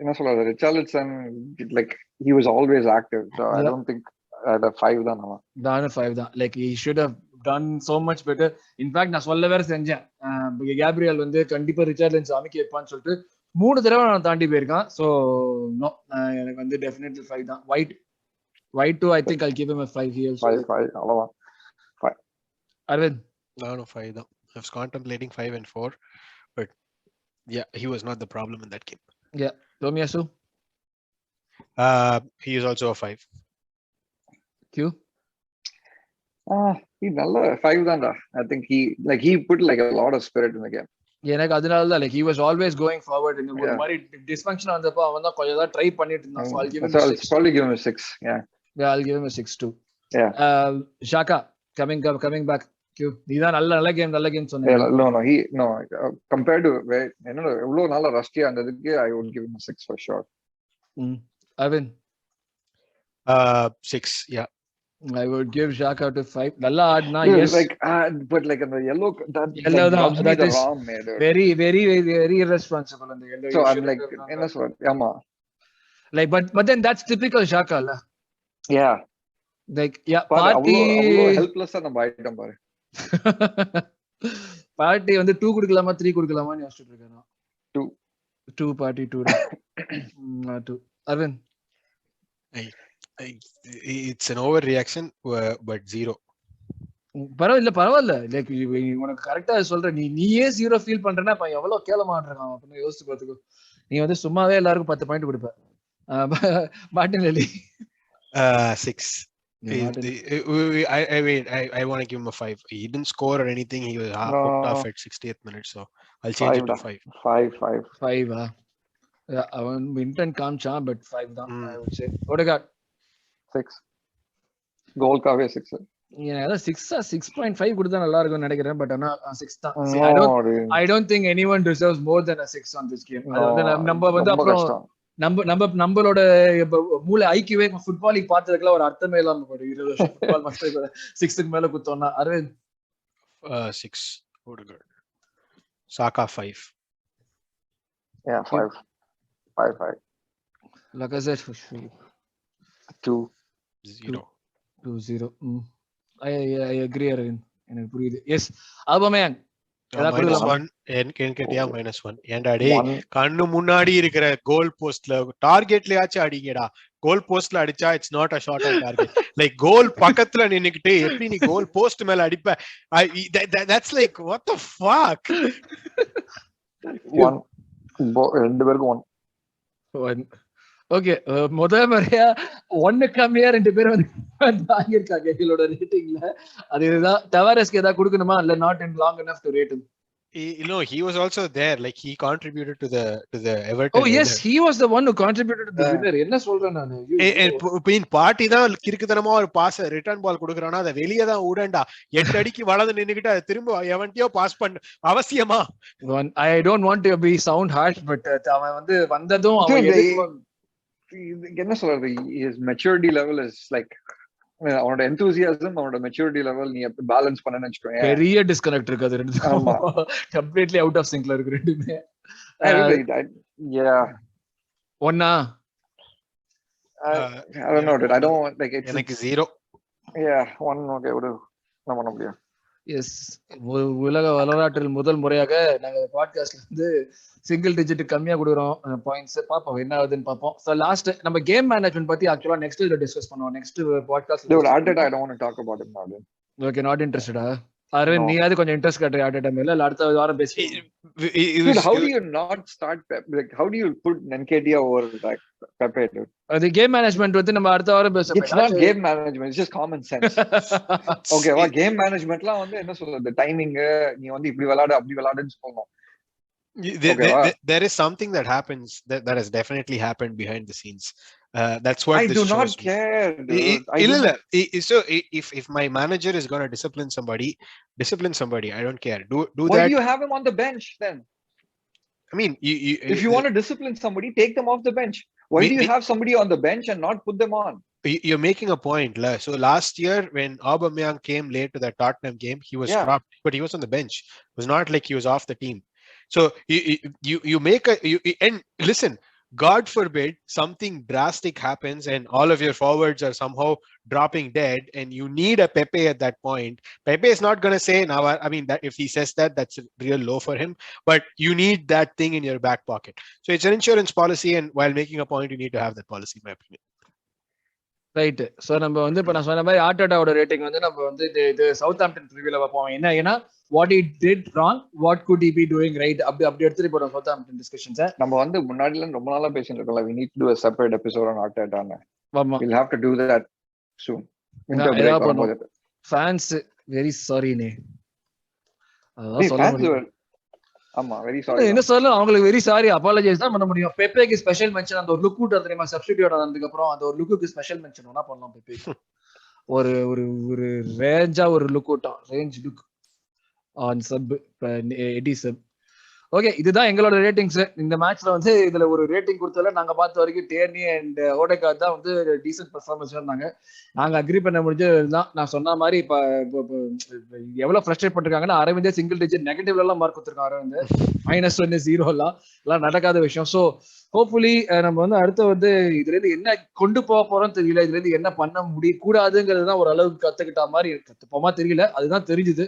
என்ன சொல்றது, Richarlison, like he was always active, so I don't think the 5 தான் அவன். தான 5 தான். Like he should have done so much better. In fact நான் சொல்ல வேற செஞ்சேன், கேப்ரியல் வந்து கண்டிப்பா ரிச்சர்ட்சன் அமைக்க வைப்பான்னு சொல்லிட்டு 3 தடவை நான் தாண்டி போயிருக்கான். So no, எனக்கு வந்து definitely 5 தான். White too, I think I'll give him a 5 here. 5 அவ்வளவுதான். 5. அரவிந்த். நானும் 5 தான். I was contemplating 5 and 4, but yeah, he was not the problem in that game. Yeah, Tomiyasu. He is also a 5. Q. He நல்ல 5 தான்டா. I think he put like a lot of spirit in the game. எனக்கு அதனால தான், like he was always going forward. இந்த ஒரு மாதிரி dysfunction வந்தப்போ அவன் தான் கொஞ்சம் தான் ட்ரை பண்ணிட்டு இருந்தான். So I'll give him a 6. Probably give him a 6. Yeah, I'll give him a 6 too. Yeah. Shaka coming back. Q. நீதான் நல்ல கேம் சொன்னீங்க. No, compared to என்னோட எவ்வளவு நல்ல ரஷ்டியா இருந்ததுக்கு I would give him a 6 for sure. Arvind. 6. Yeah, I would give Shaka to 5. நல்லா ஆடுனா yes, like but like the yellow that is wrong, very very very irresponsible and the yellow. So I'm like என்ன சொல்றது, ஆமா, like but then that's typical Shaka la. Yeah, like yeah, party helpless நம்ம ஆயிட்டோம் பாரு. Party வந்து 2 கொடுக்கலாமா 3 கொடுக்கலாமான்னு யோசிச்சுட்டு இருக்கேன். 2 party 2. 2. Arvind. It's an overreaction, but 0. பரவாயில்ல லைக் உனக்கு கரெக்டா சொல்ற, நீயே 0 ஃபீல் பண்றேன்னா அப்ப எவ்வளவு கேவலமா இருக்கான் அப்படின்னு யோசிச்சு பாத்துக்கோ. நீ வந்து சும்மாவே எல்லாருக்கும் 10 பாயிண்ட் கொடுப்ப. Martinelli 6. I mean, I want to give him a 5. He didn't score or anything. He was hooked off at 60th minute, so I'll change it to 5. 5. அவன் இன்டென்ட் காமிச்சான், but 5 தான் I would say. Odegaard 6. கோல் காவே 6. ஏன்னா 6.5 கொடுத்தா நல்லா இருக்கும்னு நினைக்கிறேன், but ஆனா 6 தான். I don't think anyone deserves more than a 6 on this game. அது வந்து நம்ம வந்து அப்புறம் நம்மளோட மூளை ஐக்கியவே ஃபுட்பால் பார்த்ததுக்குலாம் ஒரு அர்த்தமே இல்லாம போயிடும். 20 வருஷம் ஃபுட்பால் மாஸ்டர் 6க்கு மேல குத்தோம்னா. Aravind 6. Odegaard. Saka 5. Yeah, 5. Lacazette 2. 0. I agree Aravind, எனக்கு புரியுது. எஸ், ஆபமேயங் -1. -1. ஏன்டா டேய், கண்ணு முன்னாடி இருக்கிற கோல் போஸ்ட்ல டார்கெட்லயாச்சும் அடிங்கடா. கோல் போஸ்ட்ல அடிச்சா it's not a shot on target. Like goal பக்கத்துல நின்னுக்கிட்டு எப்படி நீ கோல் போஸ்ட் மேல அடிப்ப? That's like what the fuck. 1. ரெண்டு பேருக்கு 1. ஓகே, முதல் முறையா 1 கம்மியா 2 பேரும் வந்து வாங்கியிருக்காங்க எங்களோட ரேட்டிங்ல. அதுதான் டவாரஸ்க்கு ஏதாவது கொடுக்கணுமா, இல்ல not in long enough to rate him? He was also there, like he contributed to the Everton. Oh yes, he was the one who contributed to the winner. என்ன சொல்றேன் நானு, பார்ட்டி தான் கிறுக்குத்தனமா ஒரு பாஸ் ரிட்டர்ன் பால் கொடுக்கறானா அத வெளிய தான் ஊடண்டா 8 அடிக்கு வலது நின்னுக்கிட்டு அது திரும்ப எவன்டியோ பாஸ் பண்ண அவசியமா? I don't want to be sound harsh, but அவன் வந்து வந்ததும் அவன் என்ன சொல்றது, his maturity level is like அவனோட enthusiasm, அவனோட maturity level நீ பேலன்ஸ் பண்ணனும்னு வெச்சுக்கோங்க. பெரிய டிஸ்கனெக்ட் இருக்கு அது ரெண்டும். கம்ப்ளீட்லி அவுட் ஆஃப் சிங்க்ல இருக்கு ரெண்டுமே. ஒண்ணா I don't know, I don't like it. எனக்கு 0. Yeah, 1. Okay, விடு, என்ன பண்ண முடியும்? எஸ், உலக வரலாற்றில் முதல் முறையாக நாங்க பாட்காஸ்ட்ல வந்து சிங்கிள் டிஜிட் கம்மியா கொடுக்குறோம் பாயிண்ட்ஸ். பாப்போம் என்ன ஆகுதுன்னு பாப்போம். சோ லாஸ்ட் நம்ம கேம் மேனேஜ்மென்ட் பத்தி ஆக்சுவலா நெக்ஸ்ட் இதுல டிஸ்கஸ் பண்ணுவோம். Next podcast I don't want to talk about it now. Okay, not interested. Arvind No. நீயாவது கொஞ்சம் இன்ட்ரெஸ்ட் காட்டுற ஆட்ட டைம் இல்ல அடுத்த வாரம் பேசுவோம். Dude, how do you not start like how do you put Nketiah over like Pepe, dude? அது game management வந்து நம்ம அடுத்த வாரம் பேசுவோம். It's not game management, it's just common sense. Okay, வா கேம் மேனேஜ்மென்ட்லாம் வந்து என்ன சொல்றது, டைமிங் நீ வந்து இப்படி விளையாடு அப்படி விளையாடுன்னு சொல்லணும். There is something that happens that has definitely happened behind the scenes. That's what I this do shows not me. care, dude. So if my manager is going to discipline somebody, I don't care. Do Why that. do you have him on the bench then? I mean, if you want to discipline somebody, take them off the bench. Why do you have somebody on the bench and not put them on? You're making a point. So last year when Aubameyang came late to that Tottenham game, he was dropped, but he was on the bench. It was not like he was off the team. So you make and listen, God forbid something drastic happens and all of your forwards are somehow dropping dead and you need a Pepe at that point. Pepe is not going to say now, I mean, that if he says that, that's a real low for him, but you need that thing in your back pocket. So it's an insurance policy, and while making a point, you need to have that policy, in my opinion. Right. So நம்ம வந்து இப்போ நான் சொன்ன மாதிரி ஆர்டேட்டாவோட rating வந்து நம்ம வந்து இது சவுத் ஆம்ப்டன் ரிவ்யூல வைப்போம். என்ன ஏன்னா what it did wrong, what good he be doing right, அப்படி எடுத்துட்டு போறோம் சவுத் ஆம்ப்டன் டிஸ்கஷன்ஸ். நம்ம வந்து முன்னாடில ரொம்ப நாளா பேசிட்டு இருக்கோம்ல, we need to do a separate episode on Arteta. ஆமா, we'll have to do that soon. Winter break வரும்போது. Fans very sorry நே. அதான் சொல்ல முடியும். ஆமா, வெரி சாரி. என்ன சொல்ல, அவங்களுக்கு வெரி சாரி, அப்பாலஜைஸ் தான் பண்ண முடியும். பெப்பேக்கு ஸ்பெஷல் மென்ஷன், அந்த ஒரு லுக் விட்டு தெரியுமா, சப்ஸ்டிடியூட் ஆனதுக்கு அப்புறம் அந்த ஒரு லுக்குக்கு ஸ்பெஷல் மென்ஷன் வேணா பண்ணலாம். பெப்பேக்கு ஒரு ஒரு ஒரு ரேஞ்சா ஒரு லுக் விட்டோம், ரேஞ்ச் லுக் ஆன் சப் எடி சப். ஓகே, இதுதான் எங்களோட ரேட்டிங்ஸ் இந்த மேட்ச்ல. வந்து இதுல ஒரு ரேட்டிங் கொடுத்ததுல நாங்க பார்த்த வரைக்கும் டேர்னி அண்ட் ஓடேகார்ட் தான் வந்து டீசன்ட் பெர்ஃபார்மன்ஸ் இருந்தாங்க. நாங்க அக்ரி பண்ண முடிஞ்சதுதான். நான் சொன்ன மாதிரி இப்ப எவ்வளவு ஃப்ரஸ்ட்ரேட் பண்ணிருக்காங்கன்னா, அரவிந்தே சிங்கிள் டிஜிட் நெகட்டிவ்ல எல்லாம் மார்க் கொடுத்துருக்காங்க. அரவிந்த் -1 0 எல்லாம் நடக்காத விஷயம். ஸோ ஹோப்ஃபுல்லி நம்ம வந்து அடுத்து வந்து இதுல இருந்து என்ன கொண்டு போக போறோம்னு தெரியல, இதுல இருந்து என்ன பண்ண முடியக்கூடாதுங்கிறது தான் ஒரு அளவுக்கு கத்துக்கிட்ட மாதிரி, கத்துப்போமா தெரியல, அதுதான் தெரிஞ்சுது.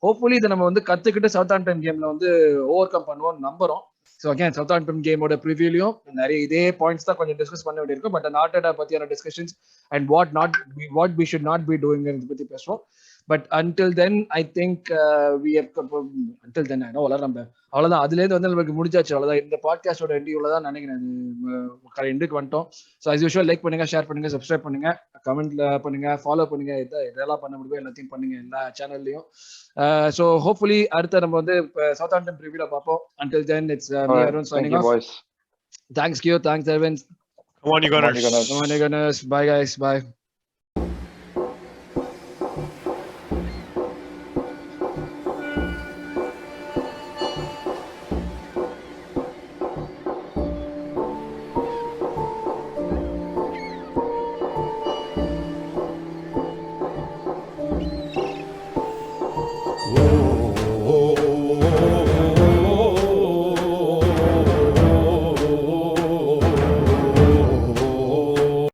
ஹோப்ஃபுல்லி இதை நம்ம வந்து கத்துக்கிட்டு சவுத் ஆம்ப்டன் கேம்ல வந்து ஓவர் கம் பண்ணுவோம் நம்புறோம். ஸோ அகேன் சவுத் ஆம்ப்டன் கேமோட ப்ரிவியூலையும் நிறைய இதே பாயிண்ட்ஸ் தான் கொஞ்சம் டிஸ்கஸ் பண்ண வேண்டியிருக்கும். பட் ஆர்டேட்டா பத்தியான discussions and what we should not be doing பத்தி பேசுவோம். But until then I think we have until then I know நம்ம அவ்வளவுதான். அதுல இருந்து வந்து நமக்கு முடிஞ்சாச்சு, அவ்வளவுதான். இந்த பாட்காஸ்டோட எண்டியூல தான் நினைக்கிறேன் எண்டுக்கு வந்துட்டோம். ஸோ as usual லைக் பண்ணுங்க, ஷேர் பண்ணுங்க, சப்ஸ்கிரைப் பண்ணுங்க, கமெண்ட்ல பண்ணுங்க, ஃபாலோ பண்ணுங்க, இதெல்லாம் பண்ண முடியும் எல்லாத்தையும் பண்ணுங்க எல்லா சேனல்லையும். ஸோ ஹோப்ஃபுல்லி அடுத்த நம்ம வந்து சவுத் ஆம்ப்டன் ப்ரிவியூல பார்ப்போம். until then it's me Arun signing off. Thanks Q, thanks Arvind. Come on you Gunners. Bye guys, bye.